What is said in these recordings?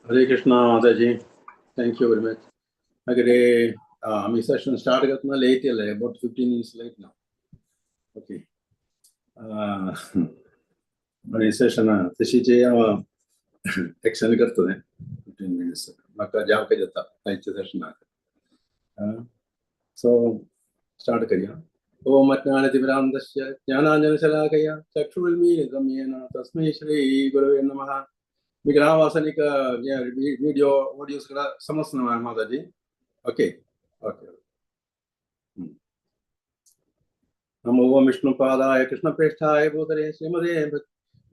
Hare Krishna, Mataji. Thank you very much. Agade, my session started late, about 15 minutes late now. Okay. My session, Tishiche, excellent 15 minutes. Maka jam ka jata, session. So, start kariya. Om Matnanativirandasya, Jnananjana Shalakaya, Chakshurmi, Ramyena, Tasmai Shri, Gurave Namaha. Vigrahavasanika videos samasnama Mataji. Okay. Namo Vishnu Padaya Krishna Preshthaya Bhutale Srimade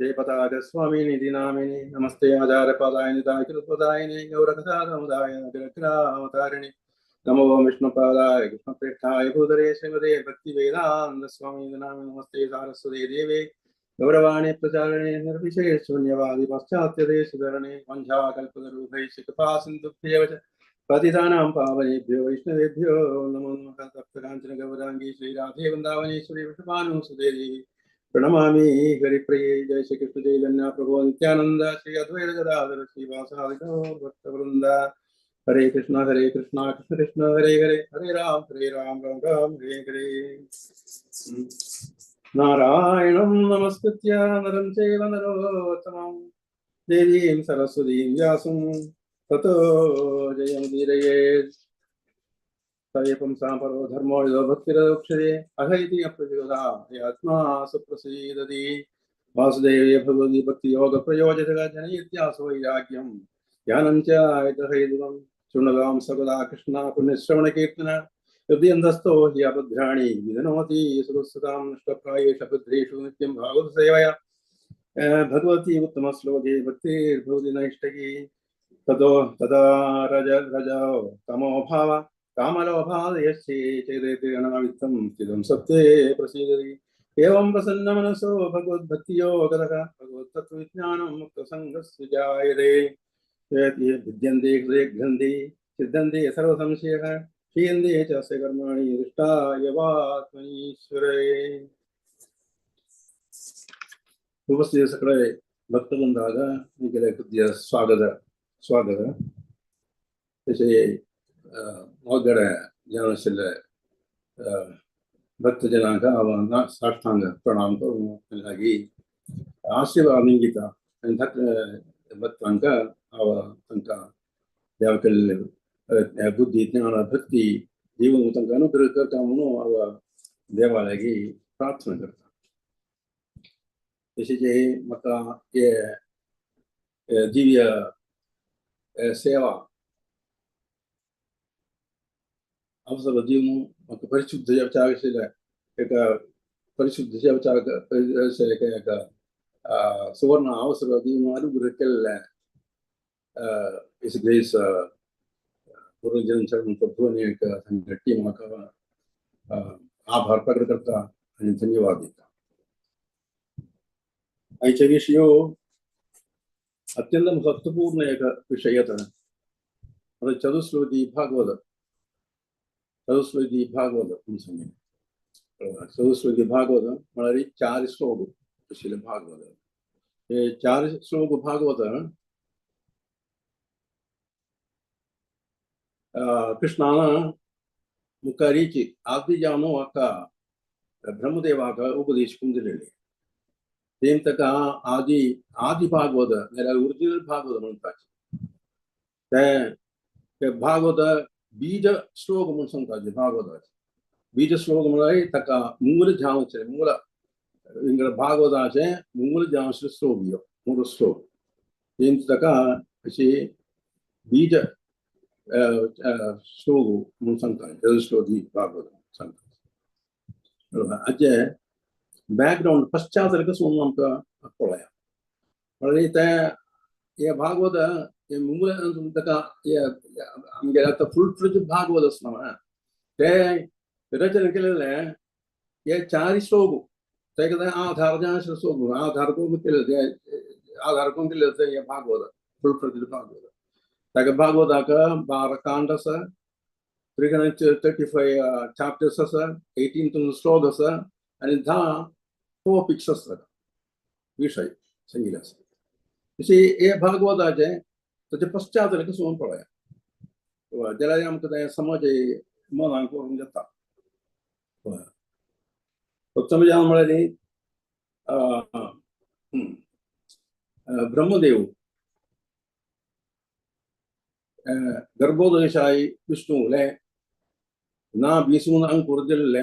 Devapadaga Swami Nidhi Namini Namaste Ajara Padaya Nidhi Kripadayini Gaurakatharamudaya Virakra Avatarini Namo Vishnu Padaya Krishna Preshthaya Bhutale Srimade Bhakti Vedanta Swami Nidhi Namini Namaste Saraswati Devi Gauravani Pracharane Nirvishe Sunyavadi Paschatya Deshadarane Vancha Kalpadarubhai Shikapa Sindhubhyevacha Patitanam Pavanebhyo Vaishnavebhyo Namo Namaha Taptakanchana Gaurangi Sri Radhe Vrindavaneshwari Vishvanu Sudevi Pranamami Haripriye Jai Shri Krishna Chaitanya Prabhu Nityananda Shri Advaita Gadadhara Shri Vasadi Gaur Bhaktavrinda Hare Krishna Krishna Krishna Hare Hare Hare Ram Ram Ram Hare Hare Narayanam Namaskritya Naram Chaiva Narottamam Devim Saraswatim Vyasam Tato Jayamudiraye Sayapam Samparo Dharmo Bhaktiradokshare Ahaiti Aprajoda Yatma Suprasidadi Vasudevi Bhagavati Bhakti Yoga Prayojata Janityaso Yagyam Yanancha Itahaidam Sunagam Sagala Krishna Punishramana Kirtana Yudhyandasto Hyabhadrani Vidanoti Surusadam Nishtapraye Shabhadreshu Nityam Bhagavad Sevaya Bhagavati Uttamasloke Bhakti Bhagavati Naishtagi Tado Tada Raja Tamo Bhava Kamalo Bhava Yashi Chedete Anavitam Tidam Sapte Prasidari Evam Prasannamanaso Bhagavad Bhakti Yogadaka Bhagavad Tattva Vijnanam Mukta Sanghas Vijayare Vidyande Gandhi Siddhande Sarva Samsheha Shiyande Chasya Karmani Rishta Yavatmani Shure Upasthita Sakale Bhaktavandaga Nikale Kudya Swagada This Mogara Janasila Bhakta Janaka Avana Sarthanga Pranam Lagi Ashiva Ningita and that Bhaktanga our Tanka Devakal Buddhi Jnana Bhakti Divan Utangano Kirkamuno our Devalagi Prathana. This is a Maka Divya Seva Avsara Dimu, Parichu Javachaka, Parichu Javachaka, Suvarna Avsara Dimu, Adugrakel is Grace Purujan Charan Papunika and Timaka Abhar Pagrata and Tanyavadika. I cherish you Attendam Haktapurna Vishayata, or Chaduslo Bhagavata. Saraswati Bhagavata, Saraswati Bhagavata, Malari Char Slogu, Srila Bhagavata. A Char Slogu Bhagavata, Krishnana Mukarichi, Adijano Aka, Brahmadevaka, Upadesh Kundalini. Then Taka Adi Bhagavata, there are original Bhagavata Mantachi. Then the Bhagavata Bija Sloga Munsantaji Bhagavata. Bija Sloga Malay Taka Mula Jamche, Mula in the Bhagavata, Mula Jamche Slovio, Mula Slov. In Taka, she Bija Slogu Munsantaji, Slogi Bhagavata Santaji. Ajay background first chapter is one of the Polaya. Malay Bhagavata. I'm getting the full-fledged Bhagavata Snama. They Rajanakilla, Chari Sogu. Take the Adharjan Sogu, Adharko, Adharkundil, Bhagavata, full-fledged Bhagavata. Take a Bhagavata, Barakandasa, 335 chapters, 18 slogas, and in Dha, 4 pictures. Vishay, Sangilas. You see, a Bhagavata. ताचे पश्चात कसं पळया जाल्यार आमकां तें समज मनान करूंक जाता. समजावन म्हळ्यार ब्रह्मदेव गर्भोदयशायी विष्णुले ना बिसून अंकुर दिल्ले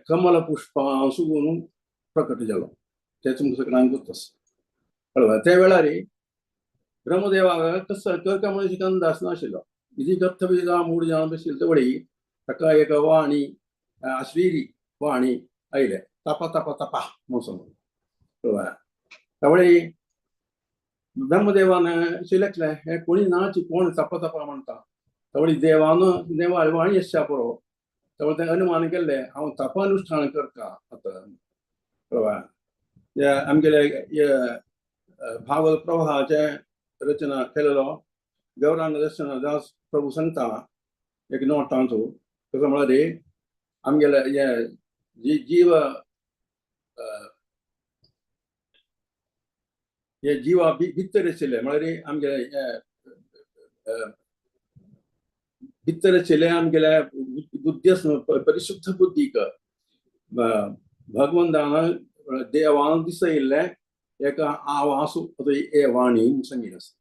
कमल पुष्पां सुगून प्रकट जालो तेच तुमकां सगळ्यांक गुर्तस कळ्ळें. त्या वेळार ब्रह्मदेवाक कसं कर्कमळ शिकंद आसनाशिल्लो इजी गत्थविदा मूड जावन बशिल्ले तेवढी ताका एक वाणी अश्विरी वाणी आयले तपा तपा तपा म्हणून कळ्ळें. त्यावेळी ब्रह्मदेवान शिलकले हे कोणी नाची कोण तपा तपा म्हणटा त्यावेळी देवा वाणी आसच्या पुरो त्यावेळी ते अनुमान केले हांव तपानुश्ठान करता आतां कळ्ळें. आमगेले भागवत प्रवाहाचे रचना केलेलो गौरांग दर्शनदास प्रभू सांगता एक नोटांचो कसो म्हळ्यार आमगेले जीव हे जिवा भितर आशिल्ले म्हळ्यार आमगेले भितर आशिल्ले आमगेले बुद्धी परिशुद्ध बुद्धीक भगवंतान देवान दिसयिल्ले एक आवासू हे वाणी सांगिल्लें आसा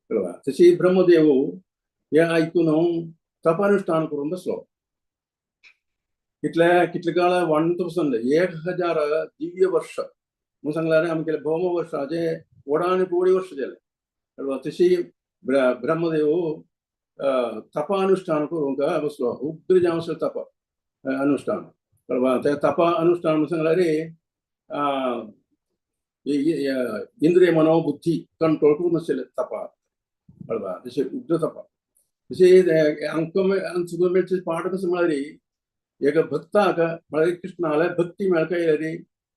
कळ्ळें. तशी ब्रह्मदेव हे आयकून तपानुश्ठान करून बसलो. कितले काळ 1000 दिव्य वर्ष म्हणून सांगल्यार आमगेले भौम वर्षाचे वडांनी कोडी वर्ष जाले. तशी ब्रह्मदेव तपानुश्ठान करूंक बसलो. उग्र जावन तप अनुश्ठान कळ्ळें. ते तपा अनुश्ठान म्हणून सांगल्यार इंद्रिय मनोबुद्धी कंट्रोल करून आशिल्ले तपा कळ्ळें. तशें उग्र तपा तशें आमकां मेळचे पाठ कसो म्हळ्यार एक भक्ताक म्हळ्यार कृष्णाले भक्ती मेळका येयल्यार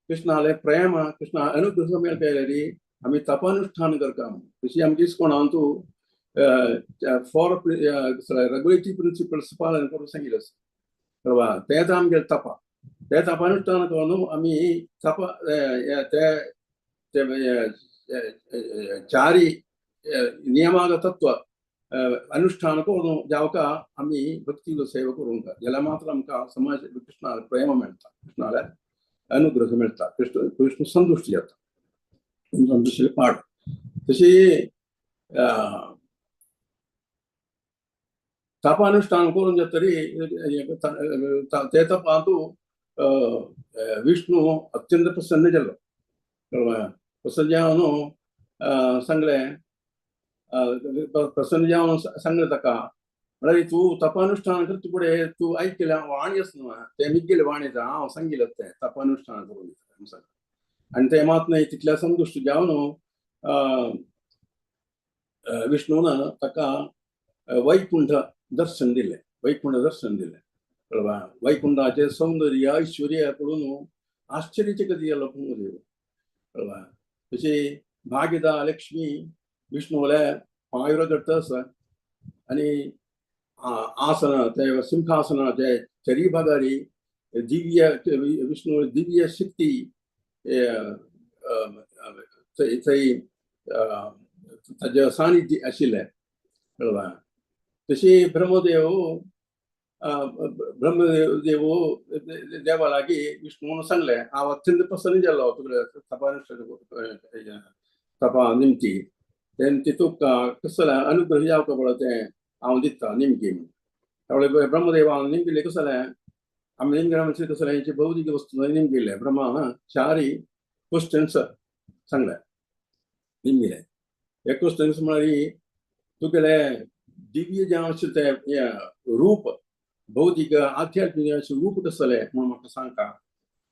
कृष्णाले प्रेम कृष्णा अनुग्रह मेळका येयल्यार आमी तपानुश्ठान करता. तशी आमची इस्कोणांतू फॉर रेग्युलेटरी प्रिंसिपल्स पालन करून सांगिल्लें आसा कळ्ळें. तेच आमगेले तपा ते तपानुश्ठान करून आमी तपा चारी नियमाग तत्व अनुष्ठान करून जावका आमी भक्ती सेवा करूंक जाल्यार मात्र आमकां समाज कृष्णाले प्रेम मेळटा कृष्णाले अनुग्रह मेळटा कृष्ण संतुश्ट जाता दुसरे पाठ. तशी तपानुश्ठान करून जातरी ते तपांतू विष्णू अत्यंत प्रसन्न जालो कळ्ळें. प्रसन्न जावन सांगलें प्रसन्न जावन सांगलें ताका म्हळ्यार तूं तपानुश्ठान करता फुडें तूं आयकलें वाणी आसा न्हू ते मिगेले वाणीचा हांव सांगिल्लें तें तपानुश्ठान करून आनी ते मात न्हय तितल्या संतुश्ट जावन विष्णून ताका वैकुंठ दर्शन दिलें कळ्ळें. वैकुंठाचें सौंदर्य ऐश्वर्य पळोवन आश्चर्यचकित जालो ब्रह्मदेव कळ्ळें. तशी भाग्यदा लक्ष्मी विष्णूले पांयरो धरतस आनी आसन ते सिंहासनाचे चरी भागारी दिव्य विष्णू दिव्य शक्ती थंय ताजे सानिध्य आशिल्लें कळ्ळें. तशी ब्रह्मदेव देवा लागीं विष्णून सांगलें हांव अत्यंत प्रसन्न जालो तुगेले तपा निमती तेन्ना तुका कसो अनुग्रह जावका पळय तें हांव दिता निमकी म्हणून. त्यावेळी ब्रह्मदेवान निमगिल्लें कसो जालें आमी निमगे कसो हेंची भौतीक वस्तू निमगिल्ले ब्रह्मा चारी क्वेश्चन्स सांगले निमगिले. हे क्वेश्चन्स म्हळ्यार तुगेले दिव्य जें आशिल्लें तें रूप भौतीक आध्यात्मीक अशें रूप कसो जालें म्हणून म्हाका सांगता.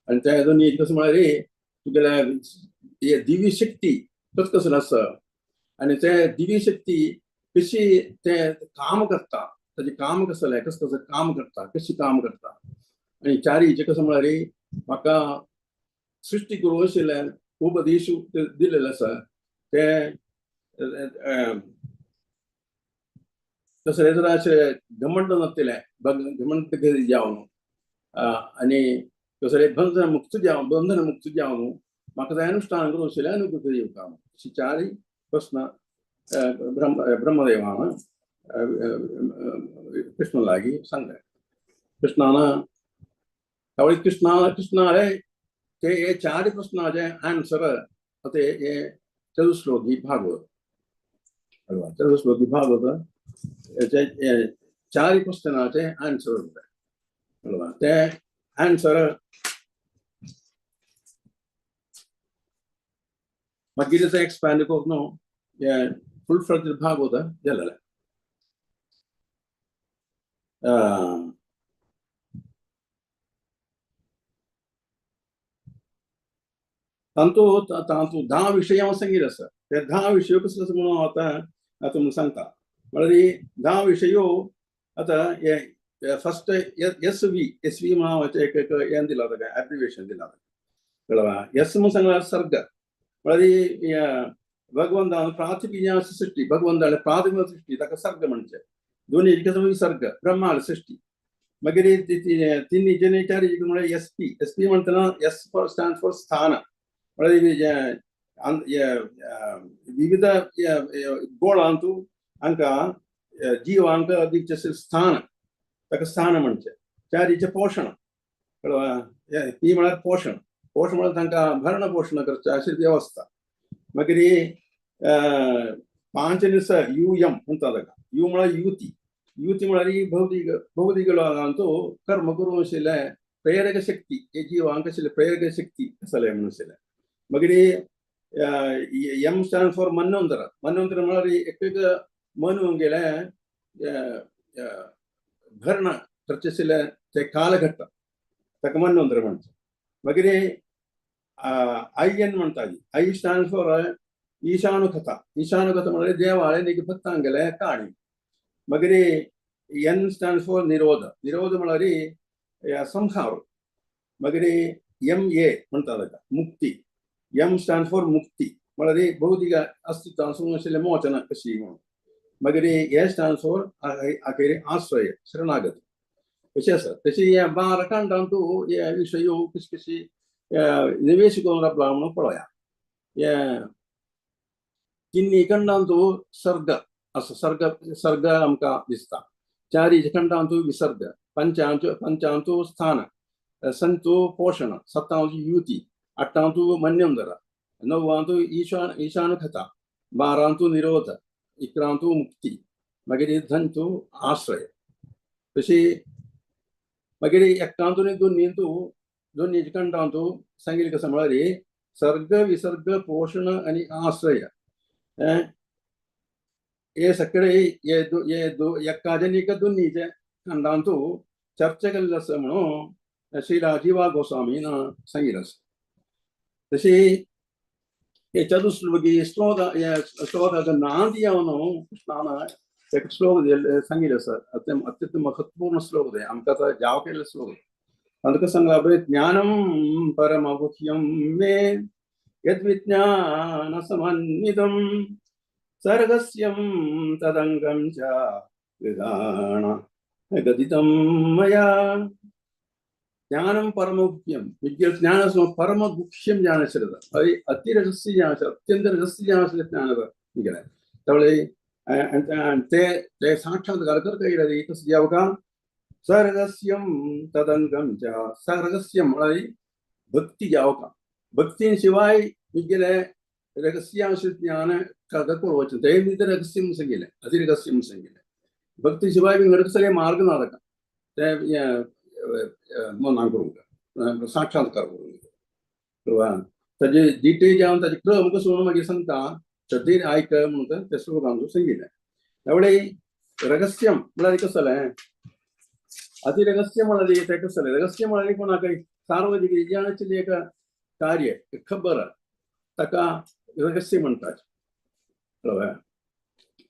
आनी ते दोनी कसो म्हळ्यार तुगेले दिव्य शक्ती कसो आसा आनी ते दिव्य शक्ती कशी ते काम करता ताजें काम कसो जालें कसो काम करता कशी काम करता. आनी चारीचें कसो म्हळ्यार म्हाका सृश्टी करूं आशिल्लें उपदेश दिलेले आसा ते तसले जर अशें घमंड नासलेले घमंड जावन आनी कसले बंधन मुक्त जावन म्हाका तें अनुश्ठान करूं आशिल्लें अनुग्रह येवका. अशी चारय प्रश्न ಬ್ರಹ್ಮದೇವನ ಕೃಷ್ಣಲಾಗಿ ಸಂಘ ಕೃಷ್ಣನ ಅವಳಿ ಕೃಷ್ಣಾರೆ के ये चार प्रश्न आ जाए आंसर अते ये चतुश्लोकी भागवत अल्वा चतुश्लोकी भागवत चार प्रश्न आ जाए आंसर होता है अल्वा ते आंसर मगिरे से एक्सपैंड को नो ये फुल फ्लेज्ड भागवत जल्ला तांतो धा विषय संगीत सर ते धा विषय कसं म्हणून आता तुम्ही सांगता म्हणजे धा विषयो आता फर्स्ट एस वी म्हणून एक ಏನ್ दिला होता काय अब्रिविएशन दिला होता कळवा एस म्हणून सांगला सर्ग म्हणजे भगवंता प्रातिपीज्ञान सृष्टी भगवंताला प्रातिपीज्ञान सृष्टी तका सर्ग म्हणजे दोन्ही एकच सर्ग ब्रह्माला सृष्टी मग तिन्ही जनेचारी म्हणजे एसपी म्हणताना एस फॉर स्टँड फॉर स्थान विविध गोळांतू अंका जीवांक अधिकचे स्थान तक स्थान म्हणजे चारीचे पोषण कळवा ती म्हणत पोषण म्हणत तांका भरण पोषण करचे अशी व्यवस्था मग पांचनिस यूयम म्हणतात यू म्हणा युती म्हणाली भौतिकलो कर्म करून शिले प्रेरक शक्ती हे जीवांक शिले प्रेरक शक्ती असले म्हणून शिले मग एम स्टँड फॉर मन्वंतर म्हणाली एक मन गेले भरण खर्चिले ते कालघट्ट तक मन्वंतर म्हणते मग आई एन म्हणता आई स्टँड फॉर ईशानुकथा म्हणजे देवाळे निक भक्तांगेले काणी मग एन स्टँड फॉर निरोध म्हणाली संहार मग एम ए म्हणतात मुक्ती एम स्टँड फॉर मुक्ती म्हणजे भौतिक अस्तित्वासून मोचन कशी म्हणून मग ए स्टँड फॉर अखेरी आश्रय शरणागती कशी असं तशी या 12 खंडांतू या विषय कशी निवेश करून आपला म्हणून पळया या तिन्ही खंडांतू सर्ग असं सर्ग आमका दिसता चारी खंडांतू विसर्ग पंचांतू स्थान संतू पोषण सत्तांतू युती अट्टांतू मन्यंदर नववांतू ईशानकथा 12 निरोध 11 मुक्ती मग धंतू आश्रय तशी मग 11 दोन्ही खंडांतू सांगितले कसं म्हणाले सर्ग विसर्ग पोषण आणि आश्रय हे सगळे एकाजनिक दोन्हीचे खंडांतू चर्चा केलेलं असं म्हणून श्रीला जीवा गोस्वामीन सांगितलं तशी हे चतुश्लोकी श्लोकाचं नांदियावनो कृष्णानं एक श्लोक सांगितलं सर अत्यंत महत्वपूर्ण श्लोक आहे आमचा जाव केलेला श्लोक आहे అందుకు సంగ జ్ఞానం పరమగుహ్యం మే యద్విజ్ఞాన సమన్వితం सर्गस्यं तदंगं च विदान गदितं मया ज्ञानं परमगुह्यं ज्ञान परमगुह्यं ज्ञानश्रद अरे अतिरहस्य ज्ञान अत्यंत रहस्य ज्ञान निघाला त्यामुळे ते साक्षात्कार करता येईल कसं यावं का सर्गस्यं तदंगं च सर्गस्यं म्हणजे भक्ती यावं का भक्तीशिवाय निघेले रहस्यांश ज्ञान वचन ते रहस्यं संगीले अतिरहस्यं संगीले भक्तीशिवाय सगळे मार्ग नाका ते करूंक साक्षात्कार करूंक ताजे डिटेल जावन ताजे क्रम कसो मागीर सांगता सद्दीर आयक म्हणून ते श्लोकांतून संगीले त्यावेळी रहस्यम म्हळ्यार कसं जालें अतिरहस्य म्हणाली ते कसं जालें रहस्य म्हळ्यार कोणाक सार्वजनिक ज्ञानाचें एक कार्य खबर ताका रहस्य म्हणटात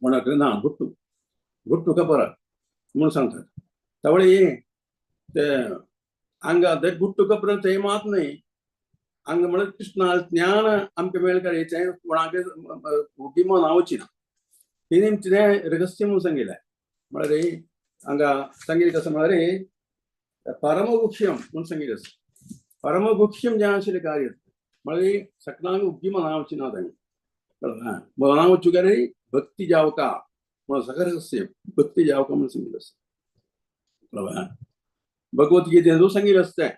कोणाक ना गुट्टू खबर म्हणून सांगतात त्यावेळी ते हांगा ते गुट्टू खबर थंय मात न्हय हांगा म्हणत कृष्णा ज्ञान आमकां मेळटलें तें कोणाक गिमो नावची ना तिणें तिणें रहस्य म्हणून सांगिल्लें म्हळ्यार हांगा सांगिल्लें कसं म्हळ्यार परमगुह्यम म्हणून सांगिल्लें परमगुह्यम जें आशिल्लें कार्य म्हळ्यार सकलांक उग्गी मनावची ना तांणी मनावच्यो काय भक्ती जावका म्हणून सकरस्य भक्ती जावका म्हणून सांगितलं असतं. भगवद्गीतेंदू सांगितलं असतं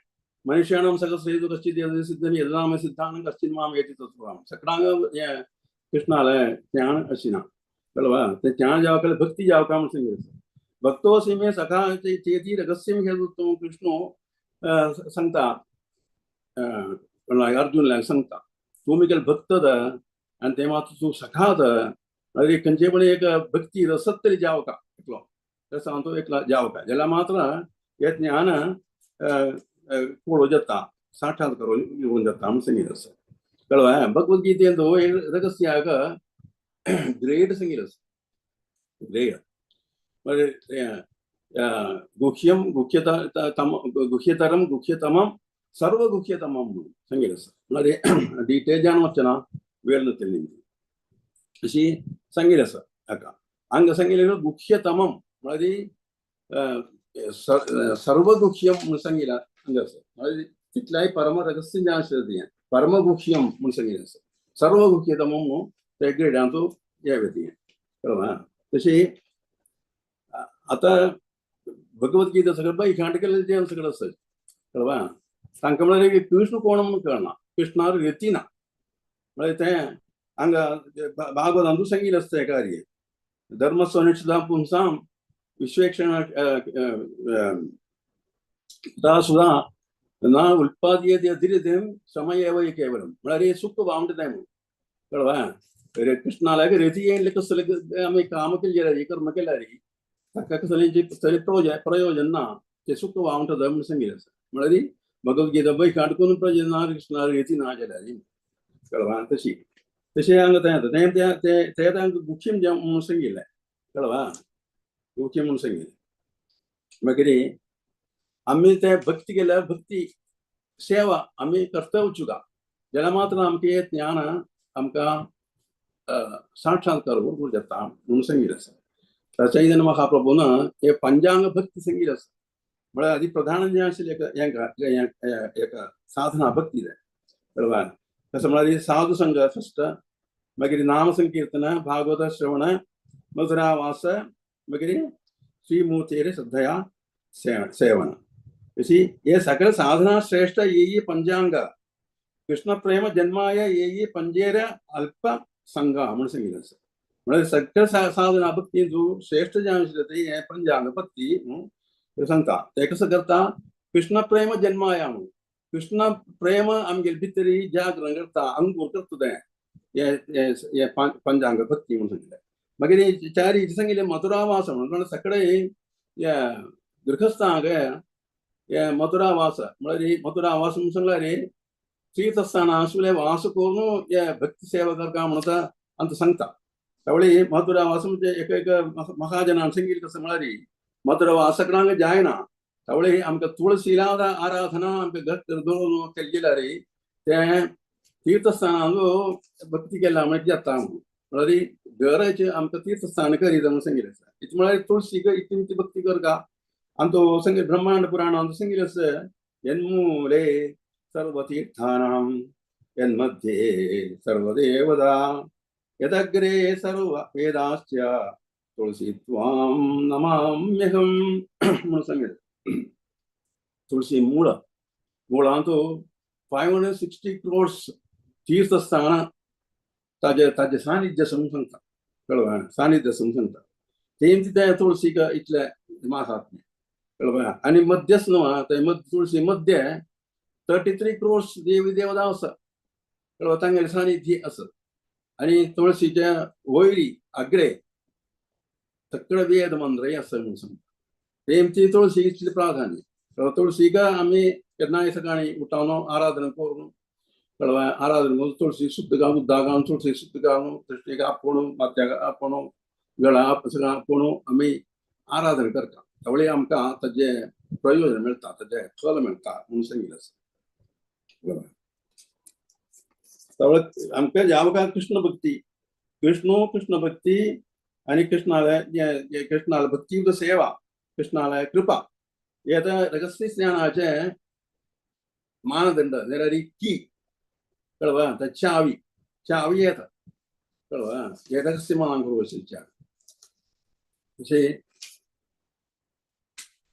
मनुष्याणां सकसेतु कश्चित् सिद्धं यदनाम सिद्धानं कश्चित् माम एति तत्त्वं सकडांग कृष्णाला ज्ञान अशिना कळवा ते ज्ञान जावका भक्ती जावका म्हणून सांगितलं असतं. भक्तोऽसि मे सखा चेति रहस्यं हेतुत्वं कृष्णो सांगता अर्जुनला सांगता तुम्ही केलं भक्तद आणि तेव्हा तू सखाद अरे खंयचे पण एक भक्ती रसत तरी जावका एकलो तर सांगतो एकला जावका ज्याला मात्र हे ज्ञान कोळो जाता साक्षात करून येऊन जाता म्हणून सांगितलं असतं. कळवा भगवद्गीतेंदू रहस्याग ग्रेड सांगितलं असतं. ग्रेड गुह्यम गुह्यतरम गुह्यतमम सर्व गुह्यतमम म्हणून सांगितलं असतं. म्हणजे डिटेल जाण वचना वेळ नसेल निमती अशी सांगितलं असतं. हाका हांगा सांगितलेलं गुह्यतमम म्हणजे सर्व गुह्यम म्हणून सांगितलं हांगा असं म्हणजे तिथल्याही परम रहस्य ज्ञान असतं परम गुह्यम म्हणून सांगितलं असतं. सर्व गुह्यतमम म्हणून त्या ग्रेडांचो या व्यती कळवा तशी आता भगवद्गीता सगळं बाई खांड केलेलं जे सगळं असतं कळवा तांकां म्हळ्यार की कृष्ण कोण म्हणून कळना कृष्णार व्यती ना म्हणजे ते हांगा भागवतांतू सांगितलं असतं कार्य धर्म स्वनिष्ठता पुंसां विश्वेक्षण सुद्धा ना उल्पादीयते अतिरिक्तं श्रमयेव केवलम म्हळ्यार सुख वावटताय म्हणून कळवा कृष्णाला रती येईल कसं आम्ही काम केली कर्म केल्यार ताका कसले प्रयोजन ना ते सुख वावटत म्हणून सांगितलं असतं. म्हळ्यार भगवद्गीता बई काडकून प्रयोजन ना कृष्णा रती ना जाल्यार कळवा तशी तशें हांगा तें तांकां गुख्यम म्हणून सांगिल्लें कळवा गुख्यम म्हणून सांगिल्लें. मागीर आमी ते भक्ती केल्यार भक्ती सेवा आमी करता वचुका जाल्यार मात्र आमचें हें ज्ञान आमकां साक्षात करून जाता म्हणून सांगिल्लें आसा. चैतन्य महाप्रभून हे पंचांग भक्ती सांगिल्लें आसा. म्हळ्यार आदी प्रधान जें आशिल्लें एक साधना भक्ती जाय कळवा कसं म्हळ्यार साधू संघ फस्ट मागीर नाम संकीर्तन भागवत श्रवण मधुरावास मागीर श्रीमूर्तेर श्रद्धया सेवन अशी हे सगळे साधना श्रेष्ठ ये पंचांग कृष्ण प्रेम जन्माय ये पंजेर अल्प संघ म्हणून सांगितलं असं. म्हणजे सगळ्या साधना भक्ती जो श्रेष्ठ जे आशिल्लें ते हे पंचांग भक्ती सांगता ते कसं करता कृष्ण प्रेम जन्माय म्हणून कृष्ण प्रेम आमगे भितरी जागरण करता अंगूर करता ते पंचांग भक्ती म्हणून सांगितलें. मागीर चारी सांगिल्लें मथुरावास म्हणून सगळे गृहस्थांक मथुरावास म्हळ्यार मथुरावास म्हणून सांगल्यार तीर्थस्थान आशिल्लें वास करून हे भक्ती सेवा करता म्हणटा अंत सांगता. त्यावेळी मथुरावास म्हणजे एक महाजनान सांगिल्लें कसं म्हळ्यार मथुरावासकडांक जायना त्यावेळी आमकां तुळशीला आराधना आमकां घट दवरून केली जाल्यार ते तीर्थस्थानांक भक्ती केला म्हणजे जाता म्हळ्यार घराचे आमकां तीर्थस्थान करीत म्हणून सांगिल्लें आसा. इतलें म्हळ्यार तुळशीक इतली भक्ती करता आनी तो संगीत ब्रह्मांड पुराणांत सांगिल्लें आसा यन्मूले सर्वतीर्थानां यन्मध्ये सर्वदेवता यदग्रे सर्व वेदाश्च तुळसी त्वां नमाम्यहं म्हणून सांगितलें. तुळशी मुळांतू 560 crores तीर्थस्थान ताजे सानिध्य समून सांगता कळवा सानिध्य समून सांगता ते तुळशीक इतले मासात कळवा आनी मध्यस न्हू ते तुळशी मध्य 33 crores देवी देवता आसा कळवा तांगेलें सानिध्य आसा. आनी तुळशीच्या वयरी अग्रे सकळ वेद मंत्रय आसा म्हणून सांगता. तेमची तुळशी इतली प्राधान्य तुळशीक आमी केन्नाय सकाळी उठोवन आराधना करून कळवा आराधना करून तुळशी शुद्ध घालून उदक घालून तुळशी शुद्ध घालून तुळशीक आपोवून माथ्याक आपोवून गळा सगळं आपोवून आमी आराधना करता त्यावेळी आमकां ताजें प्रयोजन मेळटा ताजें फल मेळटा म्हणून सांगिल्लें आसा. त्यावेळी आमकां जावका कृष्ण भक्ती आणि कृष्णाला भक्ती सेवा कृष्णाला कृपा हे रहस्य ज्ञानाचे मानदंड की कळवा चावी येता कळवा हे रहस्य मनांक वचनच्या असे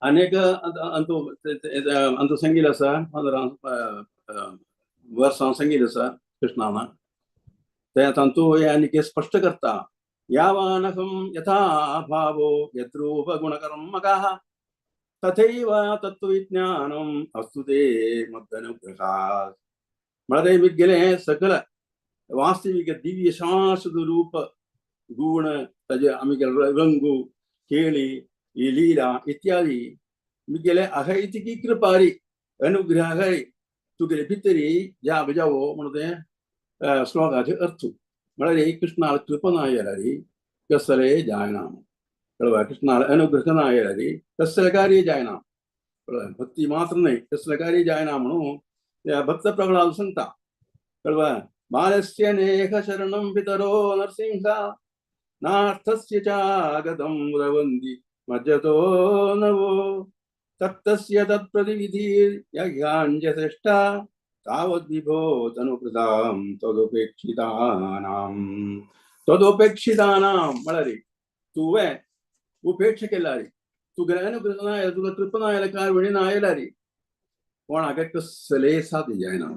अनेक अंतू संगीत आसा वर्सां संगीत आसा कृष्णाना ते तांतू हे आनीक स्पश्ट करता यावानहं यथा भावो यद्रूप गुणकर्मकः तथैव तत्त्वविज्ञानम् अस्तु ते मदनुग्रहात् म्हळ्यार गेले सकल वास्तविक दिव्य शाश्वत रूप गुण ताजे आमी रंगू केळी ही लीला इत्यादी मुगेले अहैतिकी कृपारी अनुग्रह तुगेले भितरी जाब जावो म्हणून ते श्लोकाचे अर्थ म्हळ्यार कृष्णाला कृपा येयल्यारी कसले जायना कळवा कृष्णाला अनुग्रह ना येयल्यारी कसले कार्य जायना कळवा भक्ती मात्र नाही कसले कार्य जायना म्हणून त्या भक्त प्रगणाला सांगता कळवा बालस्य नेह शरणं पितरो नरसिंहा नार्थस्य चागतं रवन्ति मज्जतो नवो तत्तस्य तत्प्रतिविधिर्यज्ञाञ्जश्रेष्ठा तावद्विभो तनुकृतां तदुपेक्षितानां म्हळ्यार तुवें उपेक्षा केल्यारी तुगेले अनुग्रह ना तुका कृपा ना आयल्या कारवणी ना आयल्यारी कोणाक कसले साथ जायना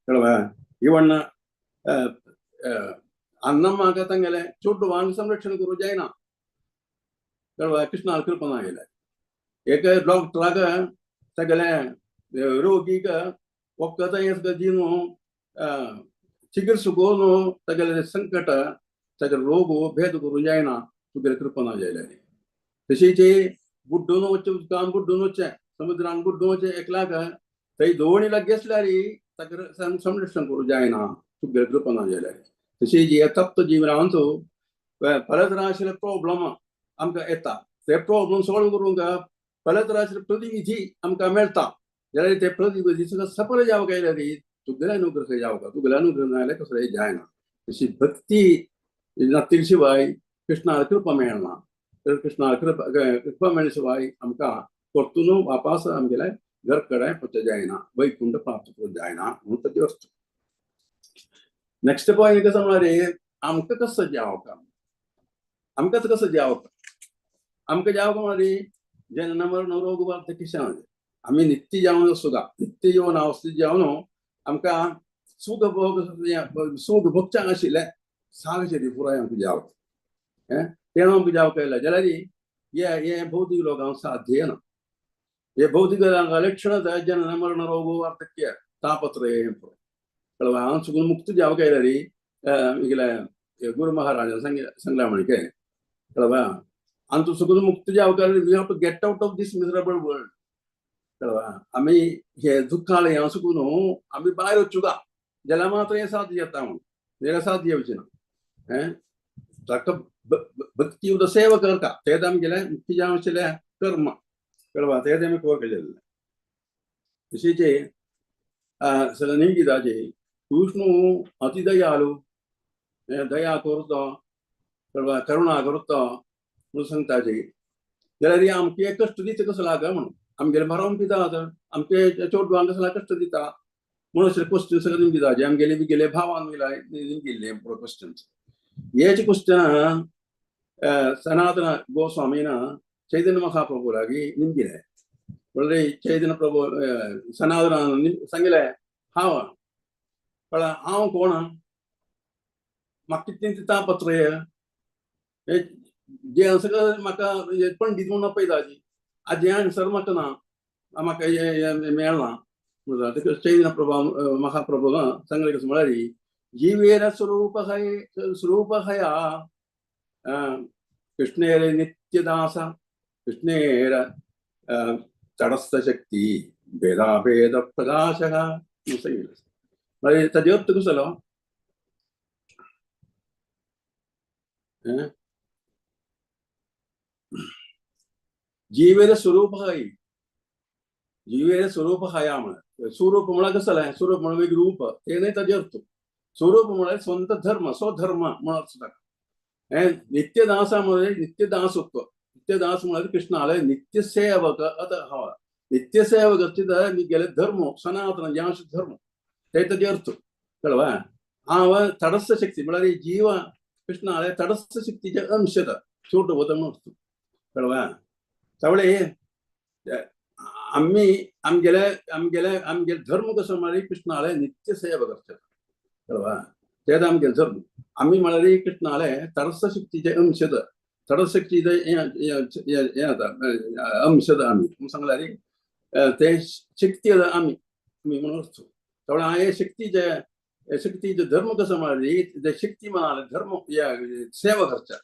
कळवा इवन अन्नम्माक तांगेले चोड्डू वांग संरक्षण करूं जायना कळवा कृष्णाल कृपा ना आयल्यारी एक डॉक्टराक सगळे रोगीक ಒಕ್ಕದ ಜೀನು ಚಿಕಿತ್ಸೆಗೋನು ತಗಲೆ संकट तगले रोग भेद करून जायना तुगेले कृपा ना जायल्यारी तशीचे बुड्डून वच्चे उदकान बुड्डून वच्चे समुद्रान बुड्डून वच्चे एकलाक थंय दोणीला गेसल्यारी ताका संरक्षण करूं जायना तुगेले कृपा ना जायल्यारी तशी जी तप्त जिवनांतू फलतराशिल्ले प्रॉब्लम आमकां येता ते प्रॉब्लम सॉल्व करूंक फलतराशिल्ले प्रतिविधी आमकां मेळटा जाल्यार ते प्रतिविधी सफल जावंक आयल्यारी तुगेले अनुग्रह जावंक तुगेले अनुग्रह ना जाल्यार कसलेय जायना तशी भक्ती नातीले शिवाय कृष्णाला कृपा मेळना तर कृष्णाला कृपा मेळ्ळे शिवाय आमकां परतून वापस आमगेले घर कडेन वचूंक जायना वैकुंठ प्राप्त करूंक जायना म्हणून ताची अर्थ नेक्स्ट पॉयंट कसो म्हळ्यार आमकां कसो जावप आमकां कसो जावप आमकां जावप म्हळ्यार जन्म मरण रोग वार्धक्य किशान आमी नित्य जावन सुगा नित्य जीवन अवस्थेत जावन आमकां सुख भोग सुख भोगच्या आशिल्ले सागशें पुराय आमकां जावप तें आमकां जावंक आयला जाल्यार हे भौतीक लोकांक साध्य ना हे भौतीक लक्षण जन्म मरण रोग वार्धक्य तापत्रय कळवा हांव सुकून मुक्त जावंक आयल्यार इगले गुरू महाराजान सांगला म्हणके कळवा आनी तूं सुकून मुक्त जावंक आयल्यार we have to get out of this miserable world कळवा आमी हे दुख्खाले हांव सुकून आमी भायर वचूंका जाल्यार मात्र हें साध्य जाता म्हणून जाल्यार साध्य येवचें ना ताका भक्ती उद सेवा करता तेच आमगेले मुख्य जावन आशिल्ले कर्म कळवा तेच आमी कवर केलेले तशीचे सगळ्यांनी गिताचे कृष्ण अति दयालु दया करतो कळवा करुणा करतो म्हणून सांगताचे जाल्यार आमचे कश्ट दिता कसो लागा म्हणून आमगेले मरण पिता आमचे चोडवांक कसला कश्ट दिता म्हणून अशें क्वेश्चन सगळे दिताचे आमगेले बिगेले भावान मिलाय गेल्ले क्वेश्चन्स हेचे क्वेश्चन सनातन गोस्वामीन चैतन्य महाप्रभुलागी निमगिले म्हणल्यार चैतन्य प्रभू सनातनान सांगले हांव कळ्ळें हांव कोण म्हाका कितें तापत्रय जे सगळें म्हाका पंडीत म्हणून आपयताची आज हे आन्सर म्हाका ना म्हाका मेळना चैतन्य प्रभू महाप्रभून सांगलें कसो म्हळ्यार जीवेर स्वरूपहया कृष्णेर नित्यदास कृष्णेर तटस्थ शक्ती भेदाभेद प्रकाशः म्हळ्यार ताचो अर्थ कसो जालो जीवेर स्वरूप हाय जीवेर स्वरूप हाया म्हळ्यार स्वरूप म्हळ्यार कसो जालें स्वरूप म्हळ्यार एक रूप ते न्हय ताचो अर्थ स्वरूप म्हळ्यार स्वंत धर्म स्वधर्म म्हण अर्थ ताका नित्यदास म्हळ्यार नित्यदासत्व नित्यदास म्हळ्यार कृष्णाले नित्य सेवक हवा नित्य सेवक गेले धर्म सनातन जे धर्म ते ताचो अर्थ कळवा हा तटस्थ शक्ती म्हळ्यार जीव कृष्ण आले तटस्थ शक्तीचे अंश छोट होता म्हणून कळवा त्यामुळे आमगे धर्म कसो म्हळ्यार कृष्ण आले नित्य सेवा करतात कळवा तेच आमगे धर्म आम्ही म्हळ्यार कृष्ण आले तटस्थ शक्तीचे अंश तटस्थ शक्तीचे अंश आम्ही सांगल्यार ते शक्ती आम्ही म्हणून असतो त्यामुळे हे शक्तीचे धर्म कसं म्हळ्यार शक्ती म्हणाले धर्म सेवा करच्या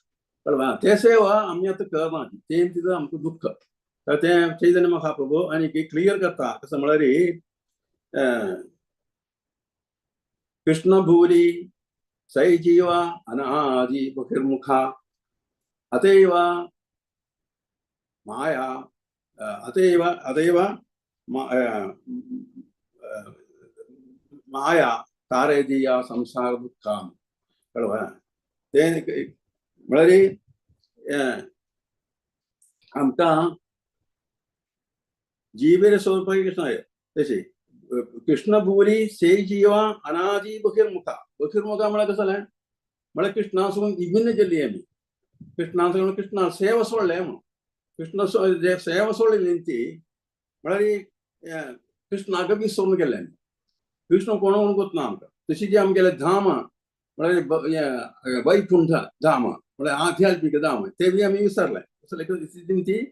कळवा ते सेवा आम्ही आता करना ते तिथं आमचं दुःख तर ते चैतन्य महाप्रभू आणि क्लियर करता कसं म्हळ्यार कृष्ण भूरी सै जीवा अनादि बहिर्मुखा अतैव माया अतैव माया तारेदिया संसार दुःखम कळवा ते म्हळ्यार आमकां जीवेर सोडपाक कृष्ण आहे तशी कृष्ण भुवली से जीवा अनादि बहिर्मुखा म्हळ्यार कसं जालें म्हळ्यार कृष्णा सोडून विभिन्न गेल्ली आमी कृष्णा सेवा सोडले म्हणून कृष्ण सेवा सोडली ती म्हळ्यार कृष्णाक विसरून गेले कृष्ण कोण म्हणून कोतना आमकां तशी जी आमगेले धाम म्हळ्यार वैकुंठ धाम म्हळ्यार आध्यात्मिक धाम ते बी आमी विसरले ती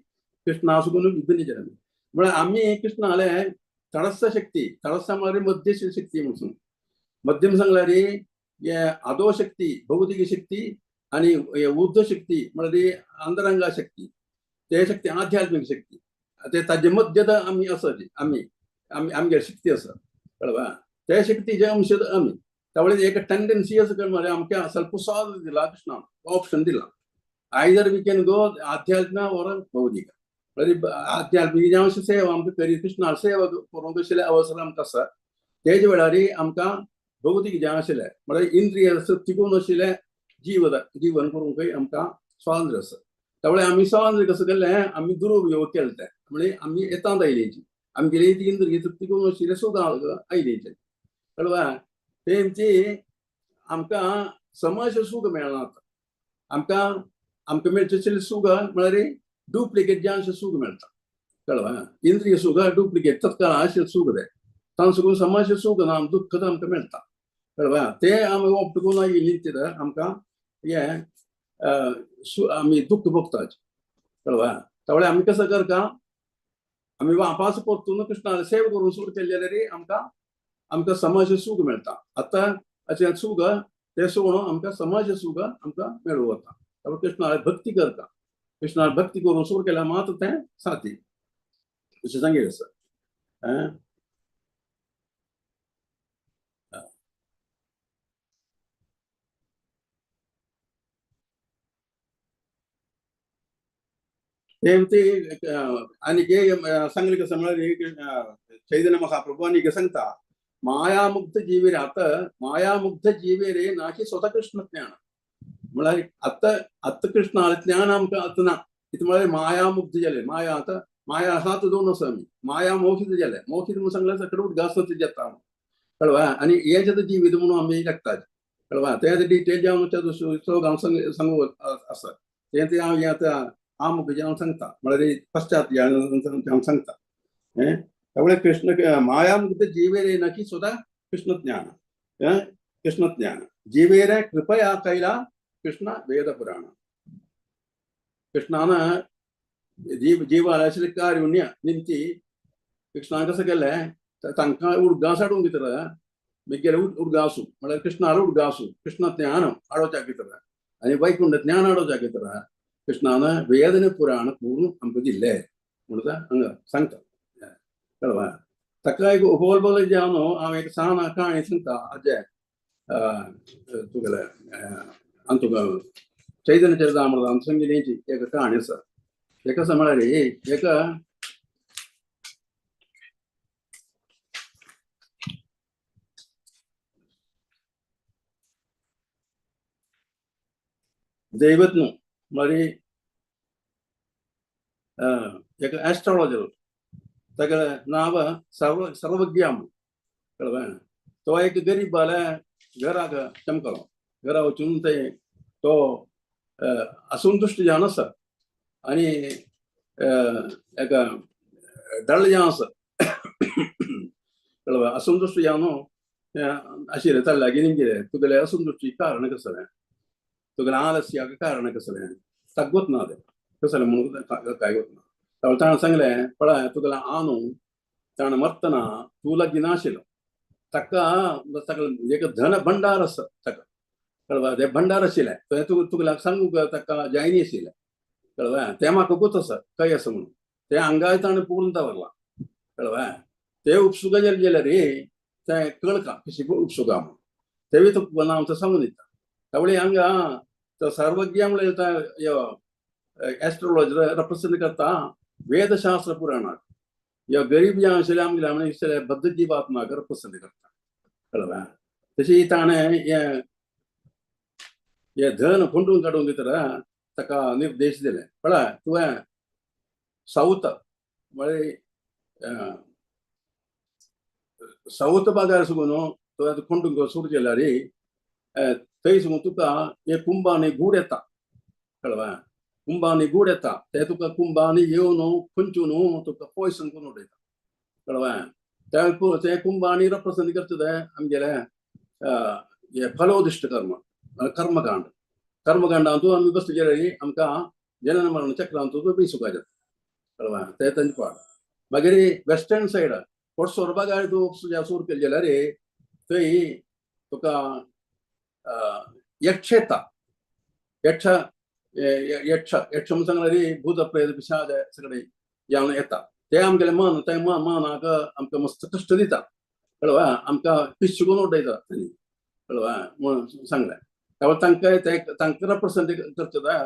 कृष्णा सोडून विभिन्न गेले म्हळ्यार आमी कृष्ण आले तटस्थ शक्ती तटस्थ म्हळ्यार मध्य शक्ती म्हणून मध्यम सांगल्यार अधो शक्ती भौतिक शक्ती आणि ऊर्ध्व शक्ती म्हळ्यार अंतरंगा शक्ती ते शक्ती आध्यात्मिक शक्ती ते ताजे मध्यत आमी आसात आमगे शक्ती आसा कळवा त्या शक्तीचे अंश आमी त्यामुळे एक टेंडन्सी असं म्हळ्यार आमकां ಸ್ವಲ್ಪ स्वाद दिला कृष्णान ऑप्शन दिला आयदर वी कॅन गो आध्यात्म और भौतिक आध्यात्मिक अंश सेवा आमकां करीत कृष्णा सेवा करूंक तशें अवसर आमकां आसा तेच वेळार आमकां भौतिक जें आशिल्लें म्हळ्यार इंद्रिय तिगून आशिल्लें जीवन करूंकय आमकां स्वातंत्र्य आसा त्यामुळे आमी स्वातंत्र्य कसं केल्लें आमी दुरुपयोग केले ते म्हणजे आमी येतात आयलेची आमगेली इंद्रिय तिगून आशिल्लें सुख आयलेचें कळवा तेंची आमकां समाज सुख मेळना आमकां मेळचें सुख म्हळ्यार डुप्लिकेट जें अशें सुख मेळटा कळवा इंद्रिय सुख डुप्लिकेट तत्काळ अशें सुख तें तांसून समाज सुख ना दुःख आमकां मेळटा कळवा ते आमी ओप्टून आयिल्ली तर आमकां हें आमी दुःख भोगतात कळवा त्यामुळे आमी कसं करता आमी वापस परतून कृष्णाला सेवा करून सुरू केले जाल्यार आमकां समाज सुख मेळटा आतां अशें सुख ते सोडून आमकां समाज सुख आमकां मेळूं वता त्यामुळे कृष्णाला भक्ती करता कृष्णाला भक्ती करून सुरू केल्यार मात तें साथी अशें सांगिल्लें आसा आणि सांगले कसं म्हळ्यार चैतन्य महाप्रभू आणि सांगता मायामुक्त जीवे रे आता मायामुक्त जीवे रे नाशी स्वतः कृष्ण ज्ञान म्हळ्यार आत्ता कृष्ण ज्ञान आमकां आतां ना कितें म्हळ्यार मायामुक्त जाले माया आतां माया आसा तो दोन आसा आमी माया मोक्षित जाले मोक्षित म्हणून सांगल्यार सकट उदगास जाता कळवा आनी हे जें जिवीत म्हणून आमी लागतात कळवा ते डिटेल जे हांव सांगू आसा ते हांव हें आतां आमुक जें हांव सांगता म्हळ्यार पश्चात हांव सांगता त्यामुळे कृष्ण मायामुक्त जीवेरे नकी स्वतः कृष्ण ज्ञान जीवेरे कृपया कैला कृष्ण वेद पुराण कृष्णान जीवाला आशिल्लें कारुण्य निमती कृष्णान कसं केलें तांकां उडगास हाडूंक भितर म्हगेले उडगासू म्हळ्यार कृष्णाला उडगासू कृष्ण ज्ञान हाडोवच्या भितर आनी वैकुंठ ज्ञान हाडोवच्या भितर कृष्णान वेद पुराण करून आमकां दिल्लें म्हणून हांगा सांगता कळवा ताका एक उपलबल जे हांव एक सान काणी सांगता हाजे तुगेले तुका चैतन्य चरितामृतांत संगीताची एक काणी आसा एक आसा म्हळ्यार एक दैवत न्हू म्हळ्यार एक एस्ट्रोलॉजर ताका नांव सर्वज्ञ कळवा तो एक गरीब बाला घराक चमकलो घरा वचून ते तो असंतुष्ट जावन आसा आनी एका दळ जावन आसा कळ्ळें असंतुष्ट जावन आशिल्लें चल्लागी कितें तुगेलें असंतुश्टी कारण कसलें तुगेलें आलस्याक कारण कसलें ताका गोत ना तें कसलें म्हणून काय गोत ना ताणें सांगलें पळय तुगेलें आनू ताणें मरतना तूं लागीं नाशिल्लो ताका एक धन भंडार आसा ताका कळ्ळें तें भंडार आशिल्लें थंय तुगेल्याक सांगूंक ताका जायनी आशिल्लें कळ्ळें तें म्हाका गोत आसा काय आसा म्हणून तें हांगाय ताणें पळोवन दवरलां कळ्ळें ते उपसुका गेल्यार तें कळका कशी उपसुका म्हणून तेवूय तुका नांव तो सांगून दिता त्यावेळी हांगा तो सर्वज्ञ म्हणल्यार एस्ट्रोलॉजर रिप्रेझेंट करता वेदशास्त्र पुराणाक या गरीब जे आशिल्ले आमगेले आमचे बद्ध जीवात्माक रिप्रेझेंट करता कळ्ळें तशी ताणें हे धन फोंडून काडून भितर ताका निर्देश दिले पळय तुवें साऊथ म्हळ्यार साऊथ भागार सुगून तुवें फोंडूंक सुरू केल्यार थंय सुगून तुका हे कुंभांनी गूड येता कळ्ळें कुंभांनी गूड येता ते तुका कुंभांनी येवन खंयचून तुका पयसून करून उडयता कळ्ळें ते कुंभांनी रिप्रेझेंट करता ते आमगेले हे फलोदिश्ट कर्म कर्मकांड कर्मकांडांतूं आमी बसले गेल्यार आमकां जनन मरण चक्रांतूं बी सुका जाता कळ्ळें ते तांचे पाड मागीर वेस्टर्न सायड पोरसोर भागार तूं सुरू केलें जाल्यार थंय तुका यक्ष येता यक्ष म्हणून सांगल्यार भूत प्रेत पिशाच सगळे जावन येता ते आमगेलें मन ते मनाक आमकां मस्त कश्ट दिता कळ्ळें आमकां पिशून उडयता कळ्ळें म्हणून सांगलें त्यावेळी तांकां रिप्रेझेंट करता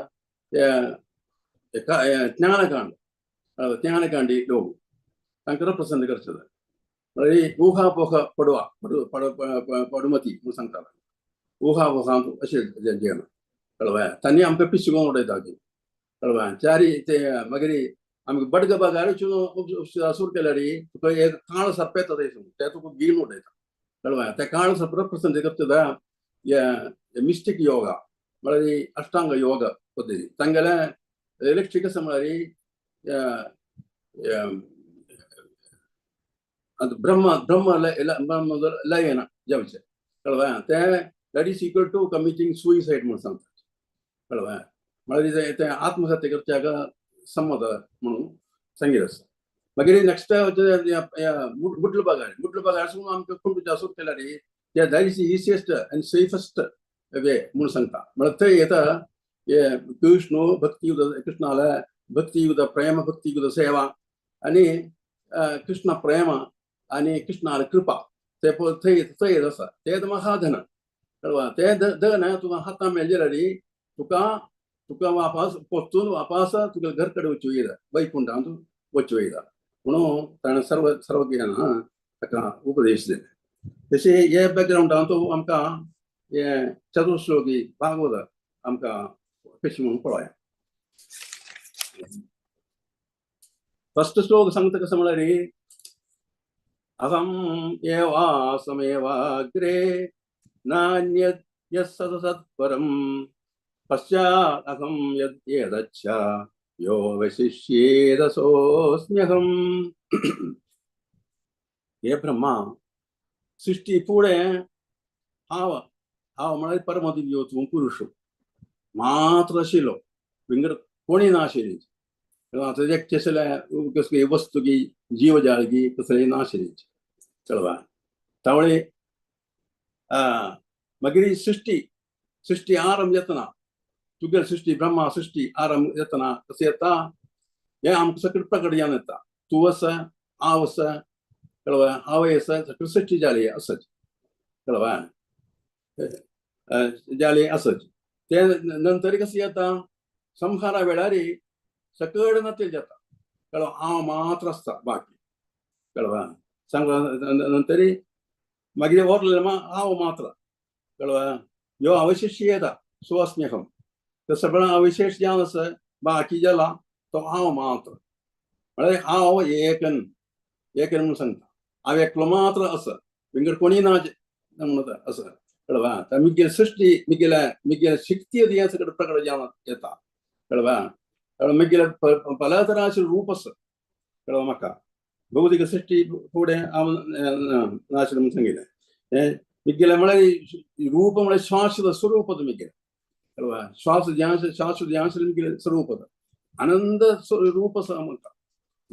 ज्ञानकांड ज्ञानकांडी लोक तांकां रिप्रेझेंट करता म्हळ्यार उहापोह पडवा पडमती म्हणून सांगतालो उहापोहांत अशें जेवण कळ्ळें तांणी आमकां पिशून उडयता कळ्ळें चारी ते मागीर आमकां बडग बागार सुरू केल्यार तुका एक काळ सर्प येता थंयसून ते तुका गिळून उडयता कळ्ळें ते काळ सर्प रिप्रेझेंट करता मिस्टीक योगा म्हळ्यार अष्टांग योग पद्दती तांगेले इलेक्ट्रीक आसा म्हळ्यार ब्रह्म लयना जेवचें कळ्ळें ते that is equal to कमिटींग suicide म्हणून सांगता कळ्ळें म्हळ्यार ते आत्महत्या करच्याक संमत म्हणून सांगिल्लें आसा मागीर नेक्स्ट मुड्ल बागार सुद्दां आमकां कोण सुरू केल्यार ते दॅट इज इजिएस्ट आनी सेफेस्ट वे म्हणून सांगता म्हळ्यार थंय येता हे कृष्ण भक्तियुक्त कृष्णाला भक्तियुक्त प्रेम भक्तियुक्त सेवा आनी कृष्ण प्रेम आनी कृष्णाला कृपा ते थंय आसा ते महाधन कळ्ळें ते धन तुका हातां मेळ्ळे जाल्यार तुका वापस पोचून वापस तुका घर कडेन वचूं येता वैकुंठांत वचूं येता म्हणून ताणें सर्वज्ञान ताका उपदेश दिले तशें हे बॅकग्रावंडांत आमकां हे चतुश्लोकी भागवत आमकां कशी म्हणून पळोवया फर्स्ट श्लोक सांगता कसं म्हळ्यार अहम एवासमेवाग्रे नान्यत् यत्सत्परं पश्चात् अहम यद्यदच्छ यो वशिष्येदसोऽस्म्यहम् हे ब्रह्मा सृष्टी फुडें हांव म्हळ्यार परमदिव्य तूं पुरुश मात्र आशिल्लो भिंगर कोणी नाशिल्ली आतां एकटे कसली वस्तू गी जीव जाळ गी कसली नाशिल्ली कळ्ळें त्यावेळी मागीर सृष्टी आरंभ जातना तुगेली सृष्टी ब्रह्मा सृष्टी आरंभ जातना कशें येता हें आमकां सकयल प्रकट जावन येता तूं आसा हांव आसा कळ्ळें हांव आसा सकयल सृष्टी जाली आसच कळ्ळें जाली आसच ते नंतर कशें जाता संहारा वेळार सकयल नतील जाता कळ्ळें हांव मात्र आसता बाकी कळ्ळें सांगला नंतर मागीर ओरलें हांव मात्र कळ्ळें ह्यो अवशिश्य येता सोअस्म्यहम तो सगळो अवशेश जावन आसा बाकी जाला तो हांव मात्र म्हळ्यार हांव एकन म्हणून सांगता हांव एकलो मात्र आसा भिंगर कोणी ना म्हणून आसा कळवा तर मिगेल सृष्टी मिगेल शक्ती दियास कड प्रकट जान येता कळवा मिगेल पलातराचे रूप असं कळवा म्हाका भौतिक सृष्टी फुडें हांव नाशिल्लें म्हूण सांगिल्लें मिगेलें म्हळ्यार रूप म्हळ्यार शाश्वत स्वरूप मिगेल कळवा शाश्वत ध्यान मिगेलें स्वरूप आनंद रूप असं म्हणटा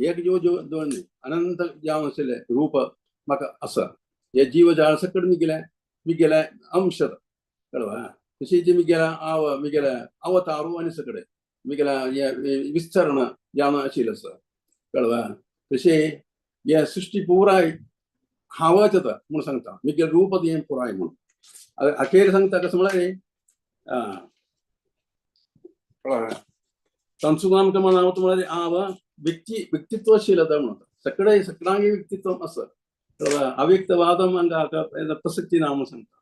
एक जो जो दोन अनंत जावन आशिल्लें रूप म्हाका आसा हे जीव जाळ सकट मिगेलें अंश कळवा तशी जी मिगेला अवतारू आनी सकट मिगेला विस्तरण जावन आशिल्लें आसा कळवा तशें हे सृष्टी पुराय हांवच येता म्हूण सांगता मिगेल रूप हें पुराय म्हूण अखेर सांगता कसं म्हळ्यार तांचो आमकां म्हणावं म्हळ्यार हांव व्यक्तित्वशीलता म्हणटा सगळ्यांगे व्यक्तित्व असं अव्यक्तवादम हांगा प्रसक्ती ना म्हणून सांगता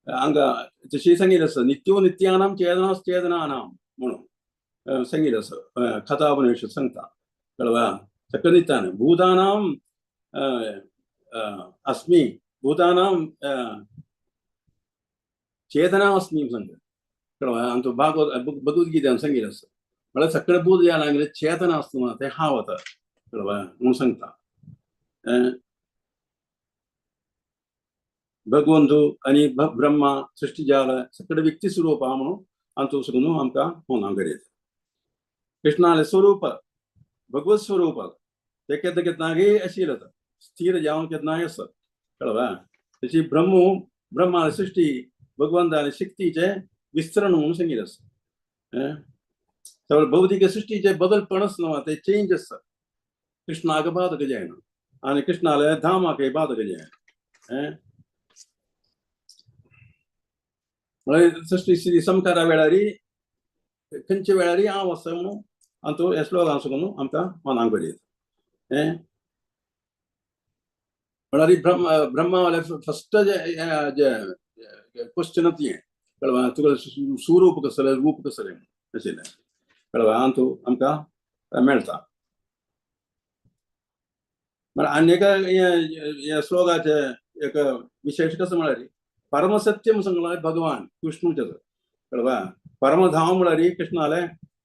हांगा तशी सांगिल्लें आसा नित्यो नित्यानां चेदनानां म्हणून सांगिल्लें आसा कथापनिषद सांगता कळवा सकल नित्यान भूतानां अस्मि भूतानां चेतना अस्मि सांगता कळवा आमचो भगवद्गीतान सांगिल्लें आसा म्हळ्यार सकल भूत या लागले चेतना आसता ते हांव वता कळवा म्हणून सांगता भगवंतू आनी ब्रह्मा सृष्टी जाल सकल व्यक्ती स्वरूप आहा म्हणून आमचो सुनू आमकां होना करीत कृष्णाले स्वरूप भगवत स्वरूप ते केन्नागे आशिल्लें स्थिर जावन केन्नाय आसत कळवा तशी ब्रह्मा सृष्टी भगवंताले शक्तीचे विस्तरण म्हणून सांगिल्लें आसा सगळे भौतिक सृष्टीचे बदलपण आसना ते चेंज आसता कृष्णाक बाधक जायना आनी कृष्णाले धामाक बाधक जायना म्हळ्यार सृष्टी स्थिती संहारा वेळारी खंयच्या वेळारी हांव आसा म्हणून आनी तो हे श्लोकान सुकून आमकां मनाक करीत म्हळ्यार ब्रह्मा फस्ट जे क्वेश्चन हें कळवा तुका स्वरूप कसलें रूप कसलें आशिल्लें कळवा आनी तो आमकां मेळटा म्हळ्यार आनी एका श्लोकाचे एक विशेश कसं म्हळ्यार परमसत्यम सांगला भगवान कृष्णूच कळवा परमधाम म्हळ्यार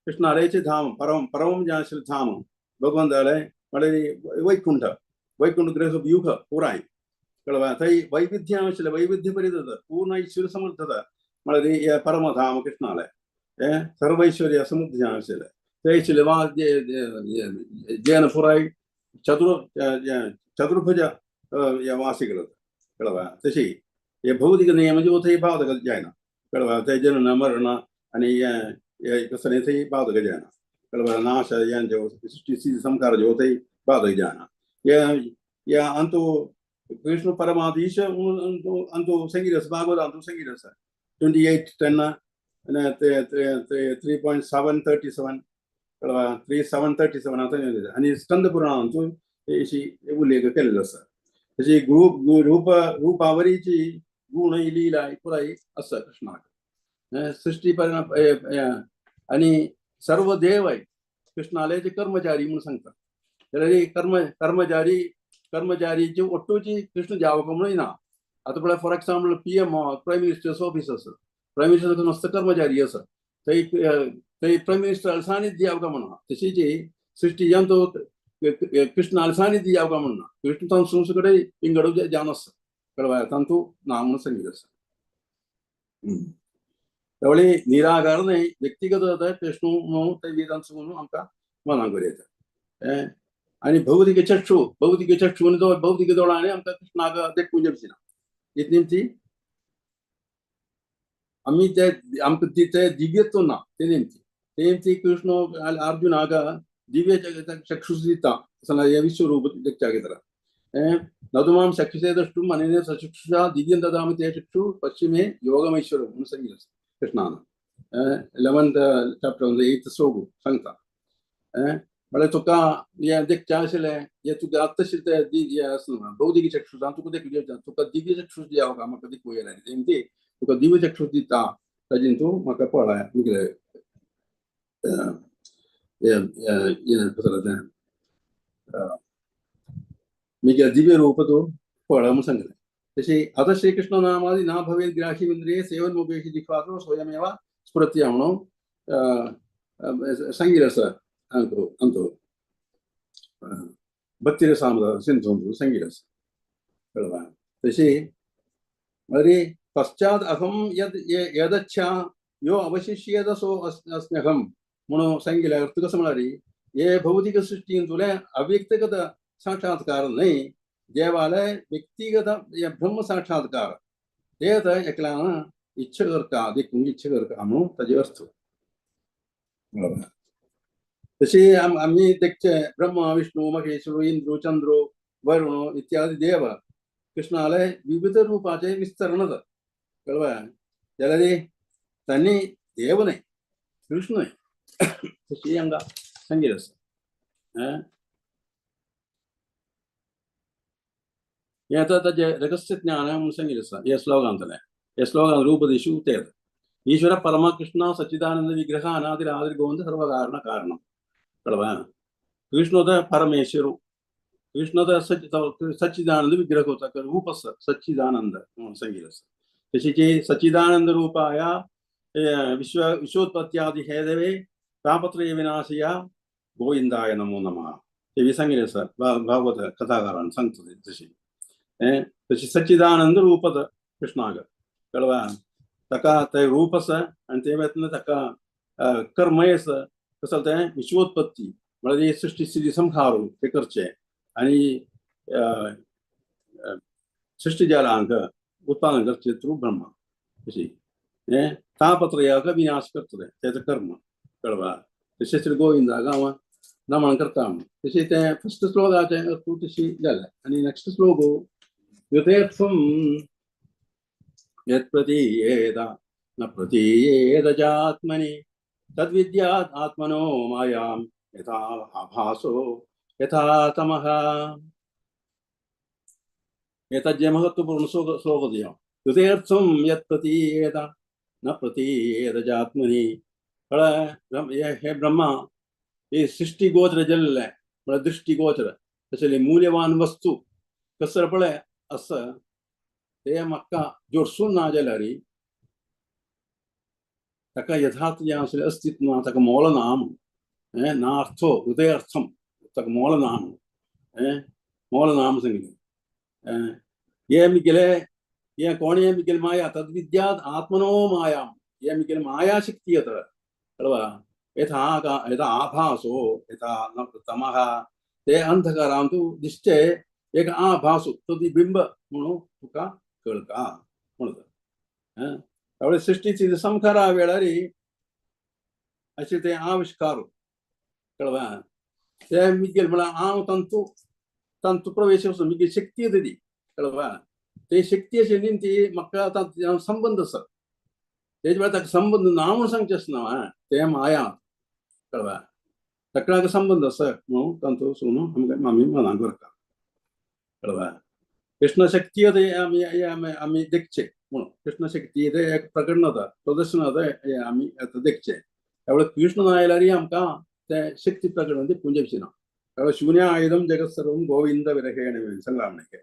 कृष्णालयचे धाम परम जे आशिल्लें धाम भगवंताले म्हळ्यार वैकुंठ ग्रह युग पुराय कळवा थंय वैविध्य आशिल्लें वैविध्य परितता पूर्ण ईश्वर समर्थता म्हळ्यार हे परमधाम कृष्णालय हे सर्वैश्वर्य समृद्ध आशिल्लें थंय आशिल्लें जैन पुराय चतुर्भुज वासी करता कळवा तशी हे भौतिक नियम जो थंय बाधक जायना कळवा थंय जनन मरण आनी कसलें थंय बाधक जायना कळवा नाश सृष्टी संहार जो थंय बाधक जायना हे अंतू कृष्ण परमाधीश अंतू संगीत आसा भागवत अंतू संगीत आसा 28:10 3.737 कळवा 3.737 आता आनी स्कंद पुराणांतून अशी उल्लेख केलेलो आसा तशी रूपावरीची गुण लीला पुराय आसा कृष्णाक सृष्टी आनी सर्व देव कृष्णालयाचे कर्मचारी म्हणून सांगता जाल्यार कर्मचारीची ಒಟ್ಟುची कृष्ण जावक म्हणून ना आता पळय for example PM prime minister's office आसा प्रायम मिनिस्टर मस्त कर्मचारी आसा थंय प्रायम मिनिस्टर सानिध्य जावका म्हणा तशीची सृष्टी जावन तो कृष्णाल सानिध्य जावका म्हणना कृष्ण तांचो कडेन पिंगडू जावन आसा कळवा तांतू ना म्हणून सांगिल्लें आसा त्यावेळी निराकार न्हय व्यक्तिगत कृष्ण म्हणून ते वेदांत म्हणून आमकां मनाक बरयता आनी भौतिक चक्षु जो भौतिक दोळांनी आमकां कृष्णाक देखूंक जमचिना इतली ती आमी ते आमकां ते दिव्यत्व ना ते नेमकी कृष्ण अर्जुनाक दिव्य चक्षुष दिता हे विश्वरूप घेतला नदुमां चक्षुषे द्रष्टुम् अनेन सचक्षुषा दिव्यं ददामि ते चक्षु पश्चिमे योगमेश्वर म्हणून सांगिल्लें कृष्णान 11th chapter 8th श्लोक सांगता म्हळ्यार तुका हे देखचें आशिल्लें हे तुका आत्तां हे आसना भौतिक चक्षुष तुका देखूं तुका दिव्य चक्षुष दिवं म्हाका देखूं येयला तेमती तुका दिव्य चक्षुष दिता ताजें तूं म्हाका पळय मिगे दिव्य रूप तूं पळय म्हूण सांगिल्लें तशी आता श्रीकृष्ण नामादि ना भवेत् ग्राह्यमिंद्रिये सेवन्मुखेषु जिह्वातो स्वयमेव स्फुरति म्हणून संगीरस अंतो भक्तिरसामद सिंधु संगीरस कळवा तशी अरे पश्चात अहम यदच्छा यो अवशिष्येत सो अस्म्यहम म्हणून सांगितलं अर्थ कसं म्हणाली हे भौतिक सृष्टीन तुला अव्यक्तगत साक्षात्कार नाही देवाला व्यक्तिगत ब्रह्म साक्षात्कार ते तर एकला इच्छा करता देखून इच्छा करता म्हणून त्याचे अर्थ तशी आम्ही देखचे ब्रह्म विष्णू महेश्वर इंद्र चंद्र वरुण इत्यादी देव कृष्णाला विविध रूपाचे विस्तरण कळवा त्याला त्यांनी देव नाही कृष्ण आहे तशी अंगा संगीत असत ताजे रहस्य ज्ञान म्हणून संगीत असता हे श्लोकांतले हे श्लोकान रूपदिशु तेद ईश्वर परम कृष्ण सच्चिदानंद विग्रह अनादिर आदिर गोविंद सर्व कारण कारण कळवा कृष्णोद परमेश्वर कृष्णोद सच्चिदानंद विग्रह होता रूप सच्चिदानंद संगीत असत तशी सच्चिदानंद रूपाया विश्वोत्पत्त्यादि हेदवे तापत्रय विनाशया गोविंदाय नमो नमः हे विसंगीत असत भागवत कथाकारान सांगतात तशी सच्चिदानंद रूपद कृष्णाग कळवा तका ते रूपस आणि ते वेतन तका कर्मयस कसं ते विश्वोत्पत्ती म्हणजे सृष्टी स्थिती संहारू ते करचे आणि सृष्टी जालांक उत्पादन करचे थ्रू ब्रह्म तशी तापत्रयाक विनाश करतले त्याचं कर्म कळवा तसे श्री गोविंदा गाव नमन करता तसे ते फर्स्ट श्लोकाचे तू तशी झाला आणि नेक्स्ट श्लोक युतेत्वं यत्प्रतीयेत न प्रतीयेत चात्मनि तद्विद्यात् आत्मनो मायां यथा आभासो यथा तमः एतज्जे महत्वपूर्ण श्लोक दिया युतेत्वं यत्प्रतीयेत न प्रतीयेत चात्मनि हे ब्रह्मा हे सृष्टी गोचर जल्ले दृष्टी गोचर तसे मूल्यवान वस्तू कसर पळे असं ते म्हाका जोडसून ना जाल्यार ताका यथार्थ जें आसलें अस्तित्व ना ताका मोल ना ना अर्थो हृदय अर्थम ताका मोल ना मोल नाम सांगितलें ये मिगेले ये कोणी ये मिगेल माया तद्विद्यात् आत्मनो माया ये मिगेल माया शक्ती येता कळवा यथा आभासो यथा तमः ते अंधकारान तू दिसचे एक आभासो तो ती बिंब म्हणून तुका कळता म्हणता त्यावेळी सृष्टीची संखारा वेळार अशें ते आविष्कार कळवा ते मिगेल म्हळ्यार हांव तंतू प्रवेश वचून मिगेल शक्ती ती कळवा ते शक्ती अशी न्ही ती म्हाका आतां संबंध आसा तेजे वेळार ताका संबंध ना म्हणून सांगचें आसना ते माया कळवा ताका संबंध आसा म्हणून तंतू वचून आमी मनाक करता कळवा कृष्ण शक्ती आमी देखचे म्हणून कृष्ण शक्ती एक प्रकटनता प्रदर्शनता आमी देखचे त्यावेळी कृष्ण ना आयल्यार आमकां ते शक्ती प्रकटन ते पुंजे विशीं ना त्यावेळी शून्य आयुधम जगत सर्वं गोविंद विरहेण संग्रामणिके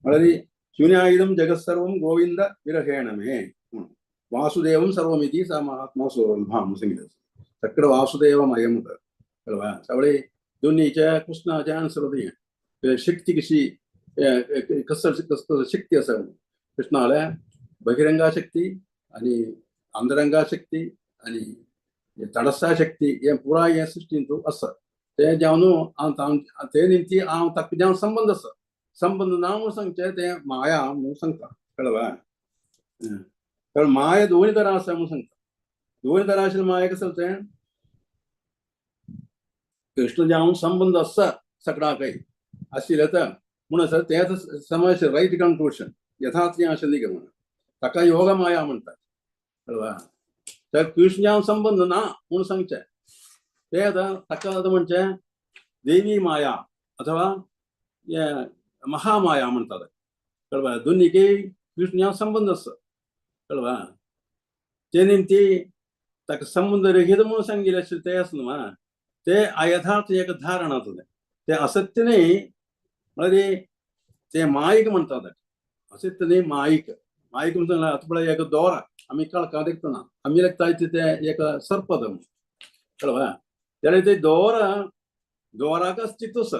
म्हळ्यार शून्य आयुधम जगत सर्वं गोविंद विरहेण मे वासुदेवं सर्वमिति सा महात्मा स्वरूपम संगीत तक्कड वासुदेवमयम कळवा त्यावेळी दोन्हीच्या कृष्णाच्या अनुसरती शक्ती कशी कसं शक्ती आसा कृष्णाला बहिरंगा शक्ती आणि अंतरंगा शक्ती आणि तडस्सा शक्ती हे पुरा हे सृष्टीन तू आसा ते जावन ते निमती हांव ताका जावन संबंध आसा संबंध ना म्हणून सांगचे ते माया म्हणून सांगता कळवा माया दोन्ही तरां आसा म्हणून सांगता दोन्ही तरां आशिल्ली माया कसं ते कृष्ण जावन संबंध आसा सगळ्याकय आशिल्ले तर म्हणून सर तेच समाज राईट कन्क्लूशन यथार्थ अशें न्ही म्हणून ताका योगा माया म्हणटात कळवा तर कृष्ण संबंध ना म्हणून सांगचे ते आतां ताका आतां म्हणचे देवी माया अथवा महामाया म्हणटात कळवा दोन्हीकय कृष्ण संबंध आसा कळवा ते निमती ताका संबंध रहित म्हणून सांगिल्ले आशिल्ले ते आसना ते अयथार्थ एक धारणा ते असत्य न्ही म्हळ्यार ते माईक म्हणतात असे ते माईक माईक म्हणतात आता एक दोरा आम्ही कळका देखतना आम्ही लागता ते एक सर्पदम कळवा त्याला ते दोराक अस्तित्वस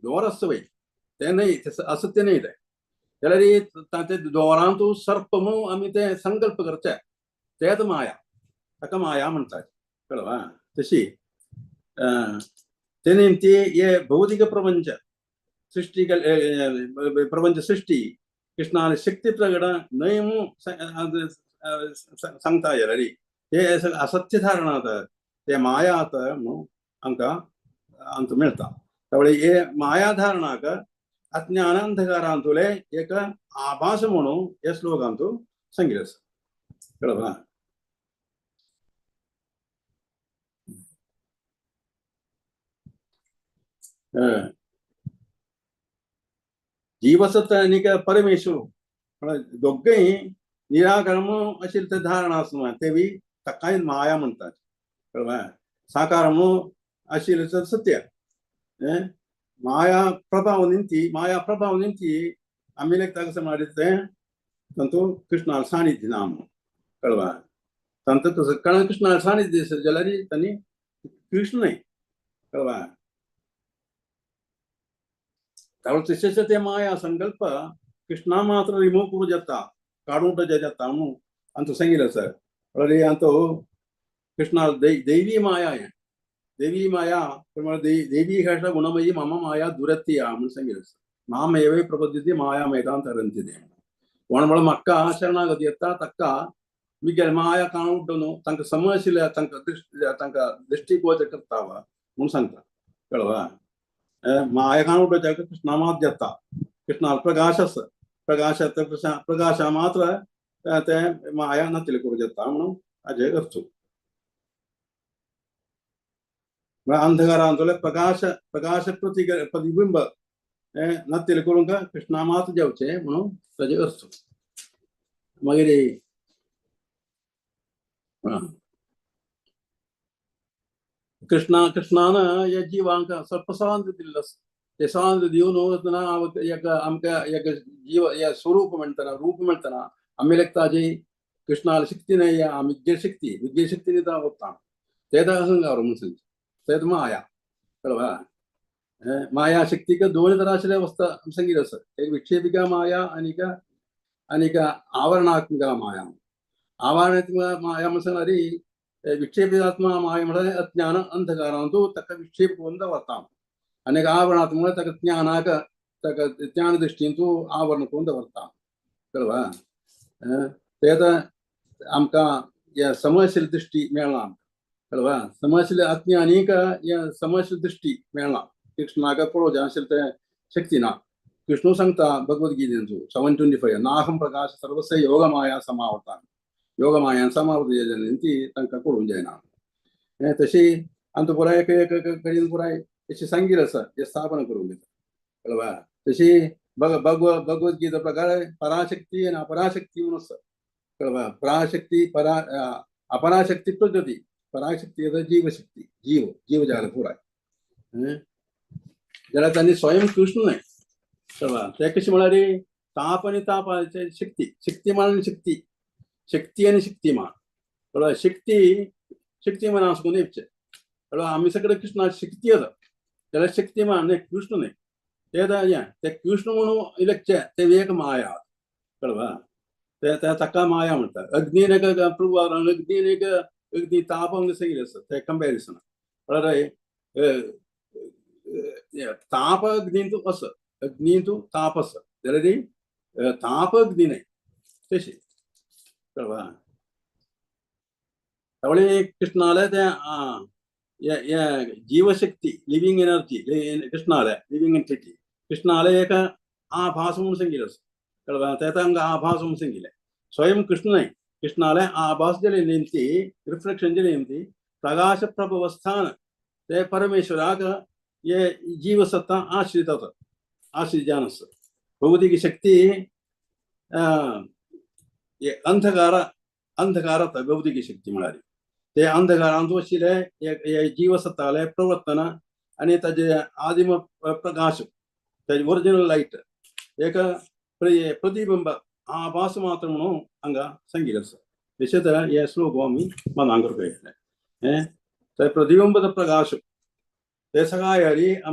दोर असतं बाई ते नाही असं ते नाही त्याला ते दोरान तू सर्प म्हणून आम्ही ते संकल्प करचे तेच माया ताका माया म्हणतात कळवा तशी ते नेमकी हे भौतिक प्रपंच सृष्टी प्रपंच सृष्टी कृष्णाने शक्ती प्रगट नाही म्हणून सांगता येईल हे असत्य धारणात ते मायात म्हणून आमकां अंत मिळता त्यामुळे हे माया धारणाक अज्ञान अंधकारांतुले एक आभास म्हणून हे श्लोकांतू सांगितलं कळवा जीवसत्व आणि परमेश्वर दोघंही निराकरण अशी धारणा असणार तेवी ताकाय माया म्हणतात कळवा साकार म्हणून अशी सत्य माया प्रभाव निंती आम्ही लेखता कसं मारिते तंतु कृष्णा सानिध्य नाम कळवा तंत तसं कारण कृष्णा सानिध्य जलारी त्यांनी कृष्ण नाही कळवा त्यामुळे तसेच ते माया संकल्प कृष्णा मात्र रिमूव्ह करू जाता काढून जाता म्हणून अंत सांगितलं सर अरे अंत कृष्णा दैवी माया आहे देवी माया देवी हेष गुणमयी मम माया दुरत्ती म्हणून सांगितलं माम एवे प्रपद्यते माया मैदान तरंतिದೆ ಒಣಬಳ ಮಕ್ಕ ಶರಣಾಗತಿ ಎತ್ತ ತಕ್ಕ ಮಿಗೆ ಮಾಯ ಕಾಣುಟ್ಟನು ತಂಕ ಸಮಶಿಲ ತಂಕ ದೃಷ್ಟಿಗೋಚರ ಕರ್ತಾವ म्हणून सांगता कळवा माया काणुट्ट जग कृष्णामाद्यता कृष्णा प्रकाश मात्र ते माया न तिलकरू जाता म्हणून अजय करतो अंधकारांतले प्रकाश प्रतिबिंब न तिलकरून का कृष्णामात जावचे म्हणून ताजे करतो मागीर कृष्णान या जीवांक ಸ್ವಲ್ಪ स्वातंत्र्य दिल्लं ते स्वातंत्र्य दिवन आमकां एक जीव या स्वरूप म्हणतना रूप म्हणतना आमी लेखताची कृष्णाला शक्ती नाही या विद्या शक्ती दिता वता तेदा अहंकार म्हणून तेच माया कळवा माया शक्ती का दोन तराशिले वस्ता संगीत असं एक विक्षेपिका माया आणि आवरणात्मिका माया आवरणात्मिका माया म्हणणारी विक्षेपितात्मा माया म्हणजे अज्ञान अंधकारांतू तका विक्षेप करून दवरता अनेक आवरणात्मक तका ज्ञानाक तका ज्ञान दृष्टींतू आवरण करून दवरता कळवा तेच आमकां या समयशील दृष्टी मेळना कळवा समयशील अज्ञानीक या समयशील दृष्टी मेळना कृष्णाक पळोवचें आशिल्लें तें शक्ती ना कृष्ण सांगता भगवद्गीतेंतू 7:25 नाहम प्रकाश सर्वस्य योगमाया समावता योगमाया समावता ती तांकां कळूंक जायना तशी आमचो पुराय कडेन पुराय अशी सांगिल्लें आसा हे स्थापन करूंक जाता कळवा तशी भगवद्गीता प्रकार पराशक्ती आनी अपराशक्ती म्हणून आसा कळवा पराशक्ती अपराशक्ती प्रकृती पराशक्ती जीवशक्ती जीव जाल्यार पुराय जाल्यार तांणी स्वयं कृष्ण न्हय कळवा ते कशें म्हळ्यार ताप आनी तापाचे शक्तिमान शक्ती आनी शक्तिमान कळवा शक्तिमान आसूं नेपचे कळवा आमी सगळे कृष्णा शक्ती आसा जाल्यार शक्तिमान न्हय कृष्ण न्हय ते कृष्ण म्हणून इलेक्चे ते एक माया कळवा ते ताका माया म्हणटात अग्नीन अग्नी ताप सांगिल्लें आसा ते कंपेरिजन म्हळ्यार ताप अग्नींतू असं अग्नींतू ताप असं जाल्यार ताप अग्नी न्हय तशी कळवा त्यामुळे कृष्णाले त्या जीवशक्ती लिव्हिंग एनर्जी कृष्णाले लिव्हिंग एंटिटी कृष्णाले एक आभास म्हणून सांगिल्लें आसा कळवा ते तांकां आभास म्हणून सांगिल्लें स्वयं कृष्ण न्हय कृष्णाले आभास जाले नेमती रिफ्लेक्शन जाले नेमती प्रकाश प्रभवस्थान ते परमेश्वराक ये जीवसत्ता आश्रित जान आसा भौतिक शक्ती अंधकारात भौतिक शक्ती म्हळ्यार ते अंधकारांत आशिल्ले जीवसत्ताले प्रवर्तन आनी ताजे आदिम प्रकाश ताजे ओरिजिनल लायट एक प्रतिबिंब आभास मात्र म्हणून हांगा सांगिल्लें अशें तरेन हे श्लोक आमी मनान करपा तर प्रतिबिंब प्रकाश ते सगळ्या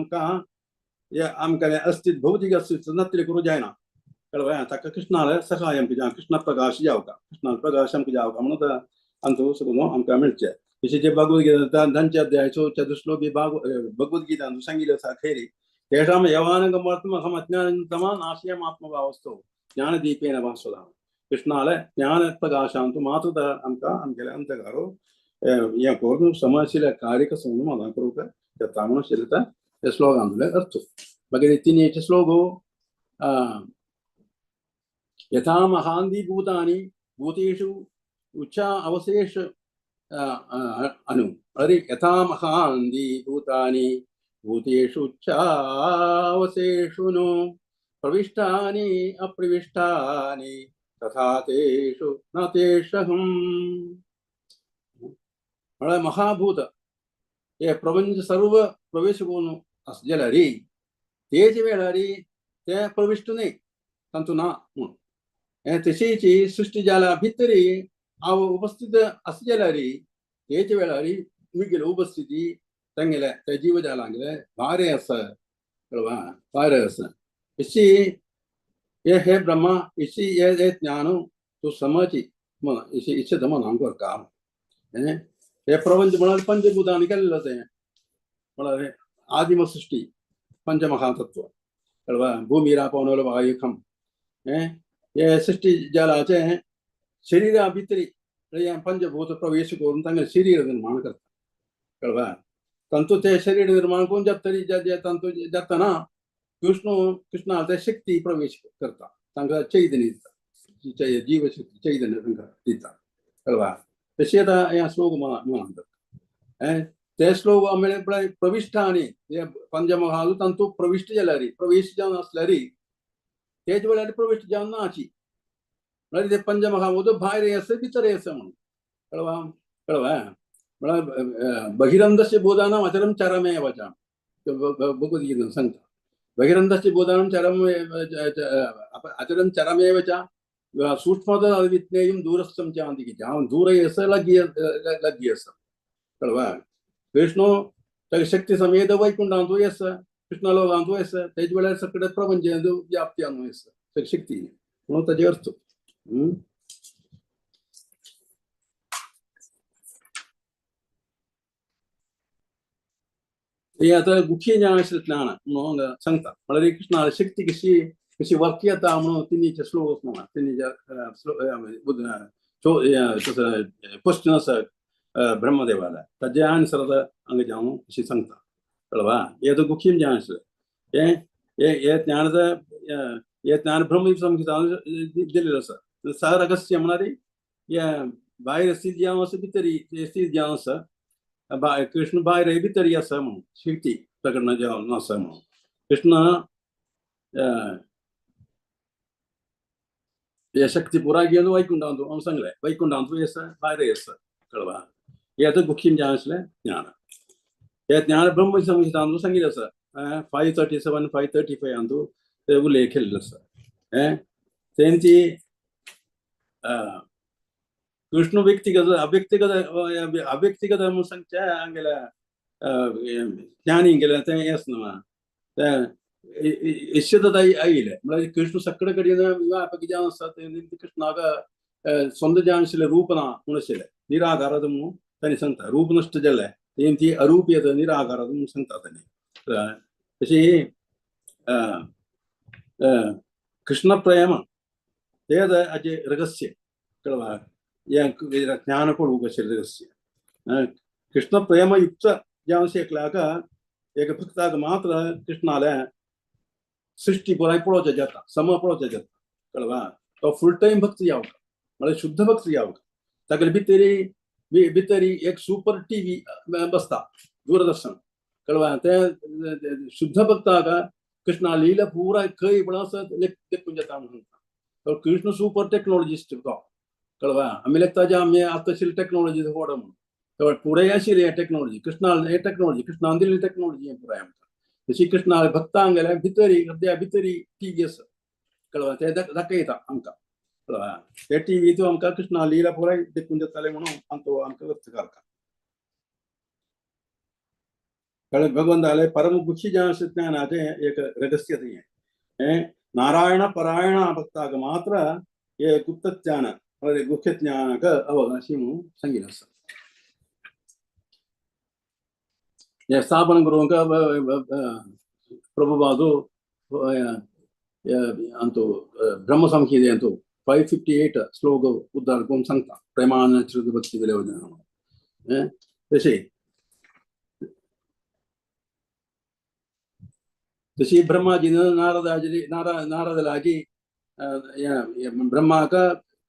आमकां अस्तित्व भौतिक अस्तित्व नत्री करूं जायना कळ्ळें ताका कृष्णाले सकाळी आमकां कृष्ण प्रकाश जावका कृष्णा प्रकाश आमकां जावका म्हणून अंतू सगळो आमकां मेळचे जशें जे भगवद्गीता 10 अध्याय 4 श्लोक भगवद्गीता सांगिल्लें आसा खेरी तेषां यवानगमर्थम अज्ञानतमा नाशयम् आत्मभावस्तौ ज्ञानदीपेन भास्वताम् कृष्णाले ज्ञान प्रकाशांतु मात्र आमकां आमगेले अंतकारो हें करून समस्येले कार्य कसं म्हणून मनान करूंक येता म्हणून शिरता हे श्लोकांतले अर्थ मागीर तिनीचे श्लोक यथा महान्दी भूतानि भूतेषु उच्चा अवशेष अनु अरे यथा महान्दी भूतानि भूतेषु उच्चावशेषु नु प्रविष्टानि अप्रविष्टानि तथा तेषु न तेषहम् महाभूत हे प्रपंच सर्व प्रवेश करून आसलेल्यारी तेच वेळारी ते प्रविष्ट न्ही तातूंत ना म्हणून तशीची सृष्टी जाल्या भितरी हांव उपस्थित आसलेल्यारी तेच वेळारी मुगेले उपस्थिती तांगेले त्या जीवजालांगेले भारे आसा कळ्ळें भारे आसा अशी हे ब्रह्मा इसी हे ज्ञान तूं समजी इसी इच्छा मनान करता हे प्रपंच म्हळ्यार पंचभूतांनी केल्लें तें म्हळ्यार आदिम सृष्टी पंचमहातत्व कळ्ळें भूमी रापवन वायुखम हे सृष्टी जालाचे शरिरा भितरी पंचभूत प्रवेश करून तांगे शरीर निर्माण करता कळ्ळें तांतू ते शरीर निर्माण करून तरी तांतू जातना कृष्णा ते शक्ती प्रवेश करता तांकां चैतन्य दिता जीवशक्ती चैतन्य तांकां दिता कळ्ळें तशी आतां हे श्लोक मनान ते श्लोक आमी प्रविष्टांनी पंचमहाल तांतू प्रविष्ट जाल्यारी प्रवेश जावन आसल्यारी तेच वेळार प्रविष्ट जावन ना आची म्हळ्यार ते पंचमहाभूत भायर आसा भितर आसा म्हणून कळ्ळें म्हळ्यार बहिरंधस्य बोधानां आचरं चरमे वचा भगवद्गीतान सांगता बहिरंधस्य बोधानां आचरं चरमेव च सूक्ष्मतः विज्ञेयं दूरस्थं चान्ति हांव दूर आसा लागीं आसा कळ्ळें विष्णू ताका शक्ती समेत वैकुंठांतूय आसा कृष्णलोकांतूय आसा तेच वेळार सगळे प्रपंचांतूय व्याप्त्यानूय आसा शक्ती म्हणून ताजे अर्थ हे आता गुख्य ज्ञान म्हणून सांगता म्हळ्यार कृष्णा शक्ती कशी वाक्य येता म्हणून तिनीचे श्लोक म्हणून तिनीच्या क्वेश्चन आसा ब्रह्मदेवाला ताजे आन्सर हांगा जावन अशी सांगता कळ्ळें हे तो गुख्य ज्ञान आसलें हे ज्ञान ब्रह्म संहितान दिल्लें आसा सारगस्य म्हळ्यार हे भायर स्थित जावन आसा भितरी स्थित जावन आसा कृष्ण भायर भितरी आसा म्हणून शक्ती प्रकरण जावन आसा म्हणून कृष्ण हे शक्ती पुराय घेवन वैकुंठांतू हांव सांगलें वैकुंठांतूय आसा भायर आसा कळ्ळें हे आतां गुख्य ज्ञान आसलें ज्ञान हे ज्ञान ब्रह्म संहितांतू सांगिल्लें आसा 537 535 हातूंत ते उल्लेख केल्लो आसा तेंची कृष्ण व्यक्तिगत अव्यक्तिगत म्हणून सांगचे हांगेले ज्ञानी गेले तें हें आसना इश्यता आयिल्लें म्हळ्यार कृष्ण सगळे कडेन व्यापक जावन आसा कृष्णाक स्वंत जावन आशिल्लें रूप ना म्हूण आशिल्लें निराकारत म्हणून तांणी सांगता रूप नश्ट जालें तेंची अरूपीयत निराकारत म्हणून सांगता तांणी तशी कृष्ण प्रेम तें हाचें रहस्य कळ्ळें हें ज्ञान पळोवंक अशें रहस्य कृष्ण प्रेम युक्त जावन शेकल्याक एक भक्ताक मात्र कृष्णाले सृष्टी पुराय पळोवचें जाता सम पळोवचें जाता कळ्ळें तो फूल टायम भक्त जावंक म्हळ्यार शुद्ध भक्त जावंक ताका भितरी एक सुपर टीव्ही बसता दूरदर्शन कळ्ळें तें शुद्ध भक्ताक कृष्णा लीला पुराय खंय पण आसत देखून जाता म्हणून कृष्ण सुपर टेक्नॉलॉजिस्ट तो कळ्ळें आमी ताजे आमी आतां आशिल्ली टेक्नॉलॉजी व्हड म्हणून पुराय आशिल्ली हे टेक्नॉलॉजी कृष्णान दिल्ली टेक्नॉलॉजी पुराय आमकां तशी कृष्णा भक्तांक गेल्या भितरी भितरी टीव्ही आसा कळवा ते दाखयता आमकां कळवा ते टीव्हीचो आमकां कृष्णा लिला पुराय देखून जाताले म्हणून आमचो आमकां व्यक्त करता कळ्ळें भगवंत जालें परम गुच्छी ज्ञानाचें एक रहस्य तें नारायण परायण भक्ताक मात्र हे गुप्त ज्ञान गुख्य ज्ञानाक अवकाशी म्हणून सांगिल्लें आसा हे स्थापन करूंक प्रभुपादो अंतु ब्रह्म संहिते अंतु 558 श्लोक उद्धार करून सांगता प्रेमान श्रुती भक्ती विलवजन तशी ब्रह्माजीनं नारदाची ब्रह्माक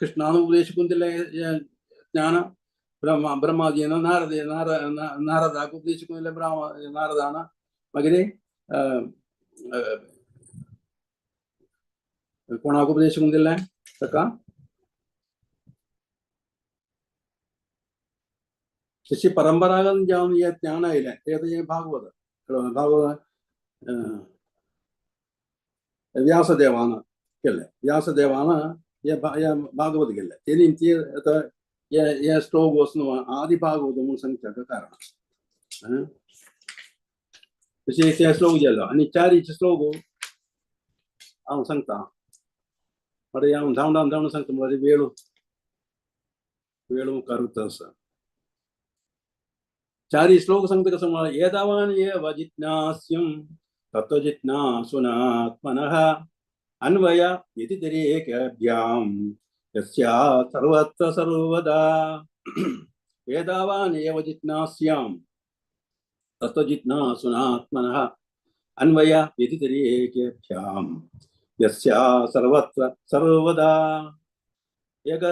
कृष्णान उपदेश करून दिले ज्ञान ब्रह्माजीनं नारदाक उपदेश करून दिले नारदान मागीर कोणाक उपदेश करून दिले ताका तशी परंपरागत जावन हे ज्ञान आयलें तें भागवत व्यासदेवान केले व्यासदेवान हे भागवत केले तेणी ती हे श्लोक वचून आदि भागवत म्हणून सांगच्याक कारण तशें ते श्लोक गेलो आनी चारीचे श्लोक हांव सांगता बरें हांव धांवडावन सांगता बरें वेळ मुखार वता आसा चारी श्लोक सांगता कसं म्हळ्यार एतावान एव जिज्ञास्यं तत्त्वजिज्ञासुनात्मनः अन्वय व्यतिरेकेभ्यां यस्या सर्वत्र सर्वदा एतावान एव जिज्ञास्यां तत्त्वजिज्ञासुनात्मनः अन्वय व्यतिरेकेभ्यां यस्या सर्वत्र सर्वदा एक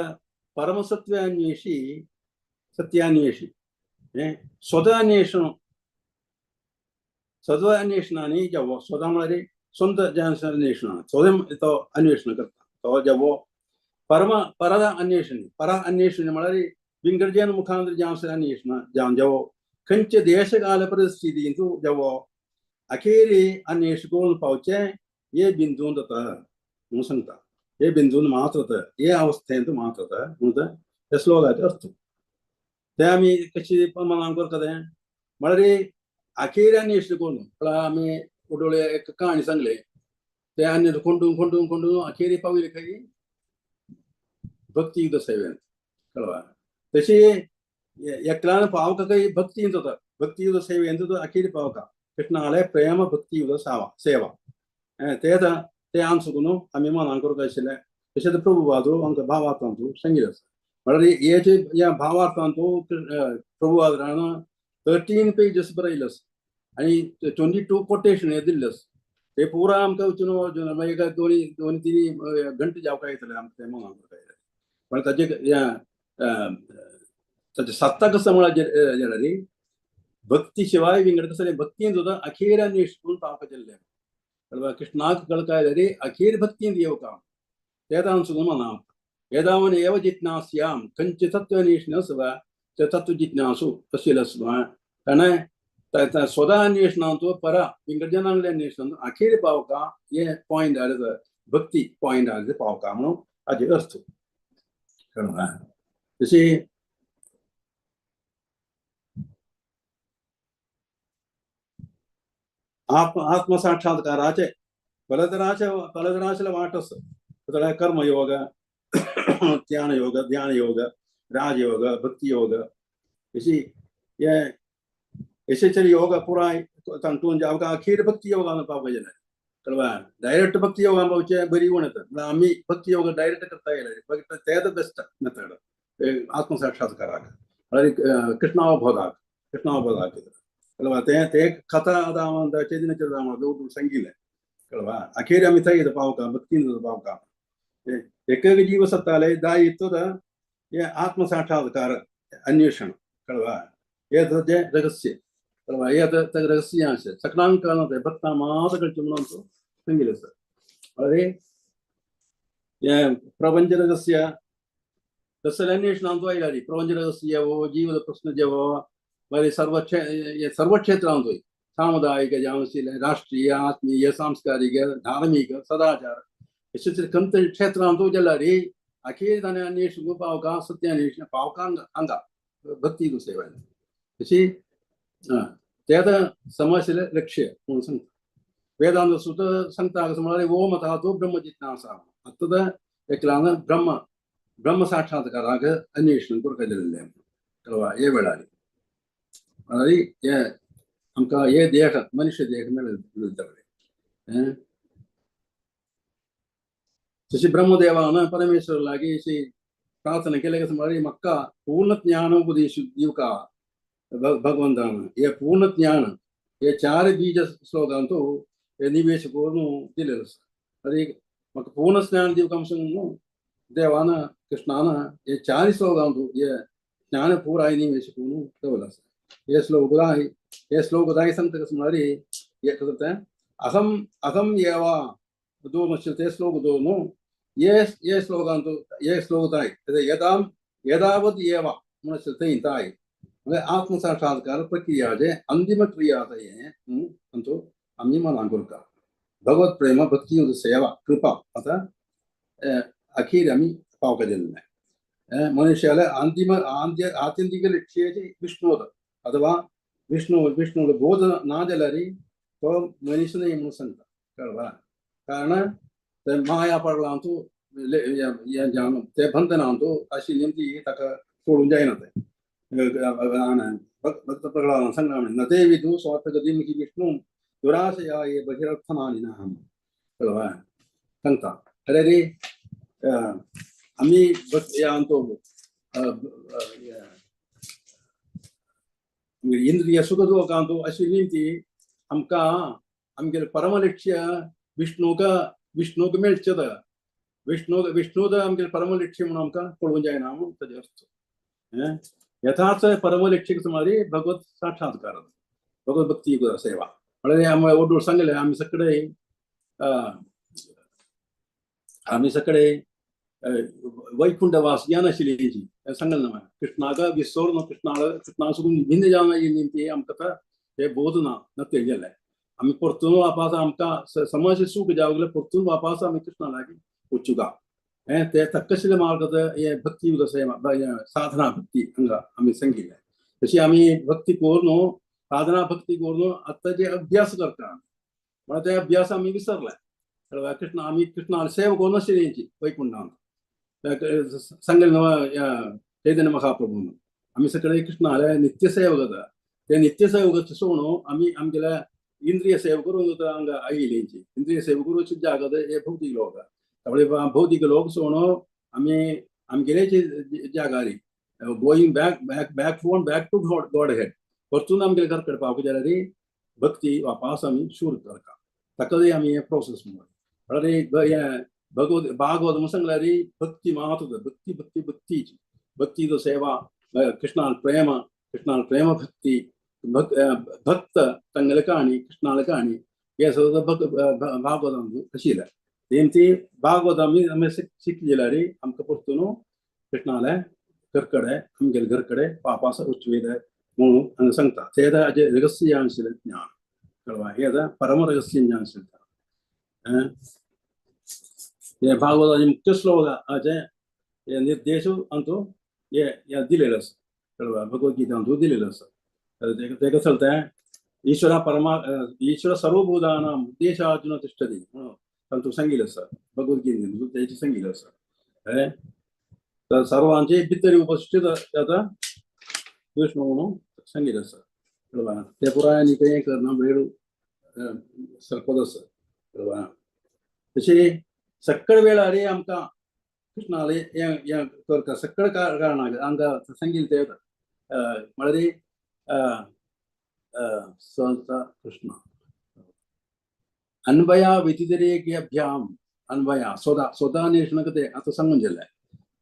परमसत्यान्वेषी सत्यान्वेषी स्वतः अन्वेषणाने जेवो स्वतः म्हळ्यार स्वंत अन्वेषण स्वतः तो अन्वेषण करता तो जेवो पर अन्वेषण म्हळ्यार बिनगरजेन मुखांतर जेवं अन्वेषण जावन जेवो खंयचे देश काल परिस्थितींत जेवो अखेरी अन्वेष करून पावचे हे बिंदून जाता म्हणून सांगता हे बिंदून मात्र हे अवस्थेंत मात्र म्हणून हे श्लोकाचे अर्थ ते आमी कशी मनान करता तें म्हळ्यार अखेर अन्वेषण करून आमी उडोळे एक कहाणी सांगले ते अन्य खोंडून अखेरी पावले खंय भक्ती युद्ध सेवेंत कळवा तशी एकल्यान पावका खंय भक्ती जाता भक्ती युद्ध सेवेंत अखेरी पावका कृष्णाले प्रेम भक्ती युद्ध सेवा ते आमचो आमी मनान करता आशिल्ले तशेंच प्रभुपादो आमकां भावार्थांतू सांगिल्लें आसा म्हळ्यार हेचे ह्या भावार्थांतू प्रभुपादान 13 पेजेस बरयले आसा आनी 22 कोटेशन हे दिल्ले आसा ते पुरा आमकां वचून मागीर दोन तीन घंटे जावपा येतले आमकां ते मनान करता पण ताचे सत्ता कसं म्हळ्यार भक्ती शिवाय विंगड कसं भक्तीन सुद्दां अखेर अन्वेषण पावपाक गेल्ले कृष्णाक कळकाय रे अखेर भक्तीन येवका तें आमचो मना एदावन एव जिज्ञास्यां खंयचे तत्वान्वेषण वा ते तत्व जिज्ञासु आशिल्ले आसता ताणें स्वतः अन्वेषणांतू परा विंगडजनांगले अन्वेषण अखेर पावका हे पॉयंट आले भक्ती पॉयंट आले पावका म्हणून हाजे अर्थ तशी आत्मसाक्षात्काराचे पलतराचे वाट आसा कर्मयोग ज्ञान योग राजयोग भक्ती योग अशे योग पुराय तांतून आमकां अखेर भक्ती योगान पावपाक जाय कळवा डायरेक्ट भक्ती योगान पावचे बरी उणत आमी भक्ती योग डायरेक्ट करता येयले तेच बेस्ट मेथड आत्मसाक्षात्काराक म्हळ्यार कृष्णावबोधाक कळवा ते कथा आतां चैतन्य सांगिल्लें कळवा अखेर आमी थंय पावका भक्तीन पावका एक जीव सत्ताले दायित्व हे आत्मसाक्षात्कार अन्वेषण कळवा हे रहस्य कळवा हे रहस्य अशें सकलांक कळना भक्तां मात करचें म्हणून सांगिल्लें आसा अरे हे प्रपंच रहस्य कसले अन्वेषणांत आयला प्रपंच रहस्य जेवो जीव प्रश्न जेवो मागीर सर्व क्षेत्रांत सामुदायिक जावं आशिल्लें राष्ट्रीय आत्मीय सांस्कारीक धार्मीक सदाचार यशस्वी कंत क्षेत्रांतो जलारी अखेर दाने अन्वेषण को पावका सत्य अन्वेषण पावका अंगा भक्ती को सेवा तशी त्यात समाजले लक्ष्य म्हणून सांगता वेदांत सुद्धा सांगता कसं म्हणाले ओम धातु ब्रह्म जिज्ञासा अतदा एकलांग ब्रह्म साक्षात्काराग अन्वेषण करून कळवा ये वेळाली आणि ये आमका ये देह मनुष्य देह मिळतले तशी ब्रह्मदेवानं परमेश्वरालागी अशी प्रार्थना केली कसं म्हणाले मक्का पूर्ण ज्ञानोपदेश देऊ का भगवंतानं हे पूर्ण ज्ञान हे 4 बीज श्लोकांतो निवेश करून दिलेलं अरे मग पूर्ण ज्ञान देऊ का म्हणून देवानं कृष्णानं हे 4 श्लोकांतो हे ज्ञान पूरा निवेश करून ठेवलं हे श्लोक आहे सांगतं कसं म्हणाले हे कसं अहम येवा दोन ते श्लोक दोन ये श्लोकांतो ये श्लोक आहे यदावद येवा म्हणून ताई आत्म साक्षात्कार प्रक्रिया अंतिम क्रिया अंतो आम्ही मनांकुरका भगवत प्रेम भक्ती सेवा कृपा आता अखेर आम्ही पावका दिलेलं आहे मनुष्याला अंतिम आत्यंतिक लक्ष्याचे विष्णू अथवा विष्णू बोध ना दिलारी तो मनुष्य नाही म्हणून सांगता कळवा कारण ते माया पडला तो ते बंधनांतो अशी नेमकी ताका सोडून जायना ते भक्त प्रहलाद संग्राम नते विदु स्वार्थगतिं की विष्णु दुराशया ये बहिरर्थमानिनः कळवा सांगता अरे रे आम्ही यांतो इंद्रिय सुखदुःखांतो अशी नेमकी आमका आमगे परमलक्ष्य विष्णुक मेळचद विष्णुद आमगे परमलक्ष्य म्हणून आमका कळून जायना म्हणून ताजे अर्थ यथार्थ परमलक्ष्य सुमारी भगवत साक्षात्कार भगवत भक्ती सेवा म्हणजे आम्हाला ओडूर सांगले आम्ही सगळे वैकुंठवास ज्ञान आशिल्ली सांगल ना कृष्णाक विसरून कृष्णा सोडून भिन्न जावनाची नेमकी आमकां हे बोध ना तेजेलें आम्ही परतून वापस आमकां समाज सूख जावगले परतून वापस आम्ही कृष्णा लागीं वचूका ते तक्कशिले मार्ग हे भक्ती सेवा साधना भक्ती हांगा आमी सांगिल्लें तशी आमी भक्ती करून साधना भक्ती करून आतां जे अभ्यास करता म्हळ्यार ते अभ्यास आमी विसरले कृष्ण आमी कृष्णाला सेवा करून नाशिल्ली हेंची वैकुंठांत सांगलें न्हू चैतन्य महाप्रभून आमी सगळे कृष्णाले नित्य सेवा करता ते नित्य सेवा सोडून आमी आमगेल्या इंद्रिय सेवा करून हांगा आयिल्ली हेंची इंद्रिय सेवा करूंची जागत हे भौतीक लोक भौतिक लोक सोडून आम्ही आमगेले जागारी going back to Godhead परतून आमगे घर कडेन पावपाक जाल्यार भक्ती वापस आमी शूर करता ताका आमी हे प्रोसेस म्हणून भगवत भागवत म्हणून सांगल्यार भक्ती महत्व भक्ती भक्ती भक्तीची भक्ती तो सेवा कृष्णाल प्रेम भक्ती भक्त तंगल काणी कृष्णाल काणी हे सगळं भागवत आशिल्लें तेमती भागवत आमी शिकली जाल्यार आमकां परतून कृष्णाले घरकडे आमगेले घरकडे वापस वचूं जाय म्हणून हांगा सांगता ते हाजे रहस्य आशिल्लें ज्ञान कळवा हे परम रहस्य ज्ञान आशिल्लें हे भागवताचे मुख्य श्लोकाचे हे निर्देश अंतू हे दिलेलो आसा कळवा भगवद्गीतांतू दिलेलो आसा तेका चलता ईश्वर सर्वभूतानां उद्देशार्जुन तिष्ठति तू सांगितलं सर भगवद्गीतेतून त्याची सांगितलं सर तर सर्वांचे भितरी उपस्थित आता विष्णू म्हणून सांगितलं सर ते पुराणी काही करणं वेळ सरपद सर तशी सक्कळ वेळा रे आमकां कृष्णाले करता सक्कळ कारणाक आमकां सांगितलं ते म्हळ्यार संत कृष्ण अन्वया व्यतिरेक्याभ्याम अन्वया स्वतः अन्वेषणकते आता सांगून गेलंय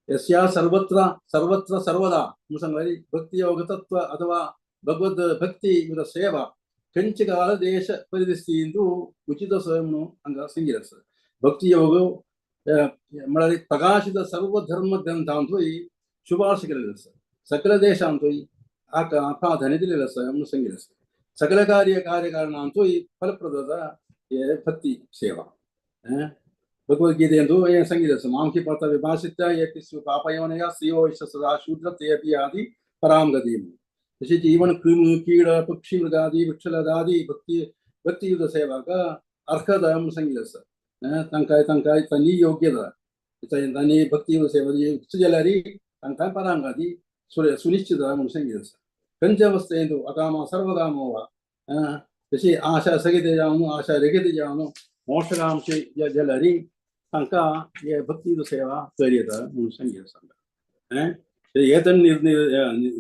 यस्या सर्वत्र सर्वदा म्हणून सांगल्यार भक्ती योग तत्व अथवा भगवत भक्ती सेवा खंयच काल देश परिस्थितींतू उचित आसा म्हणून हांगा सांगिल्लें आसा भक्ती योग म्हळ्यार प्रकाशित सर्व धर्म ग्रंथांतूय शुभार्श केलेलो आसा सकल देशांतूय प्राधान्य दिलेलं आसा म्हणून सांगिल्लें आसा सकल कार्यकारणांतूय फलप्रदता हे भक्ती सेवा ಭಗವದ್ಗೀತೆಯಂದು ಏನು ಸಂಗೀತ ಮಾಂಕಿ ಪರ್ತ ವಿಭಾಷಿತ ಯತಿಸ್ಸು ಪಾಪಯೋನಯ ಶ್ರೀಯೋ ಯಶ ಸದಾ ಶೂದ್ರ ತೇಪಿ ಆದಿ ಪರಾಂ ಗತಿಂ तशी जीवन कीड पक्षी मृगादी वृक्षलदादी भक्ती युद्ध सेवा का अर्थ म्हणून सांगितलं असतं तांकाय त्यांनी योग्यता त्यांनी भक्ती युद्ध सेवा जाल्यार तांकाय परांगादी सुनिश्चित म्हणून सांगितलं असतं पंचवस्थेंदु अकामा सर्वकामो वा तशी आशा सगळे जावन आशा रेगेते जावन मोक्षकामचे जाल्यार तांकां हे भक्ती युद्ध सेवा करियता म्हणून सांगितलं सांगा एतन्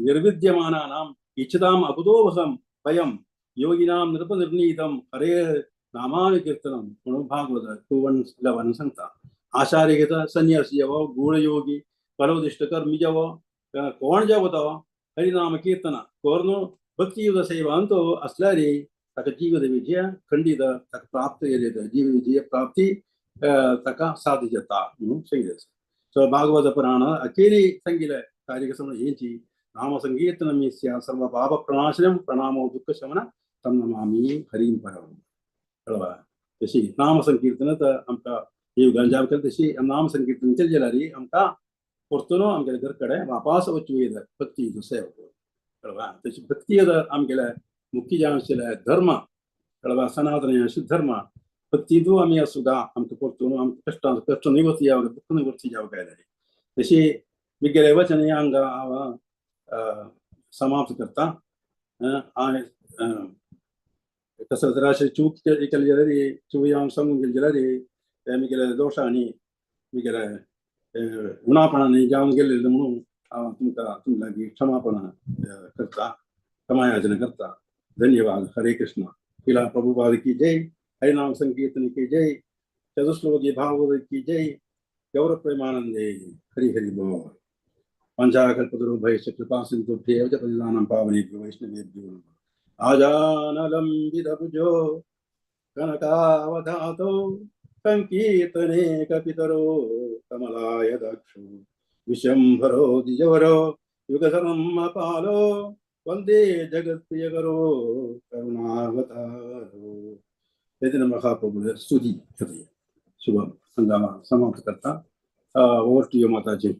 निर्विद्यमानानाम् इच्छताम् अकुतोऽवसं वयं योगिनां नृपनिर्णीतं हरे नामानि कीर्तनं म्हणून भागवत 2:11 सांगता आचार्यगत संन्यासी जावो गुणयोगी फलोदिष्ट कर्मी जावो कोण जावो तो हरिनाम कीर्तन करून भक्ती युद्ध सेवा अंतो असल्यार ताका जीवन विजय खंडित ताका प्राप्त जाता जीवन विजय प्राप्ती ताका साध्य जाता म्हणून सांगितलें सो भागवत पुराण अखेरी सांगितलें कार्यक्रम ఏంటి నామ సంకీర్తనం యస్య సర్వ పాప ప్రణాశనం ప్రణామో దుఃఖ శమన తం నమామి हरीं परम कळवा तशी नाम संकीर्तन तर आमकां ही गंजाम केली तशी नाम संकीर्तन केलें जाल्यार आमकां परतून आमच्या घर कडेन वापस वचूं येता भक्ती सेवा कळवा तशी भक्ती आमगेले मुख्य जावन आशिल्ले धर्म कळवा सनातन शुद्ध धर्म भक्तीतू आमी सुद्दां आमकां परतून आमकां कष्ट निवृत्ती जावं दुःख निवृत्ती जावं काय जाली तशी मिगेले वचन हांगा हांव समाप्त करता कसं जर अशें चूक केली जाल्यार चुकी हांव सांगून गेली जाल्यार मिगेले दोशांनी मिगेले उणापणांनी जावन गेलेले म्हणून हांव तुमकां तुमचे लागीं क्षमापण करता क्षमायाचना करता धन्यवाद हरे कृष्ण श्रीला प्रभुपाद की जय हरिनाम संकीर्तन की जय चतुश्लोकी भागवत की जय गौर प्रेमानंदे हरि हरि बोल पंचाकल्पतरुभ्यश्च कृपा सिन्धुभ्येव च पतितानां पावनेभ्यो वैष्णवेभ्यो नमः आजानलम्बितभुजो कनकावधातो संकीर्तने कपितरो कमलाय दक्षो विशंभरो द्विजवरो युगधर्मपालो वन्दे जगत्प्रियकरो करुणावतारो यदि महाप्रभु स्तुति शुभम हंगामा समाप्त करता ओवर टू यू माताजी।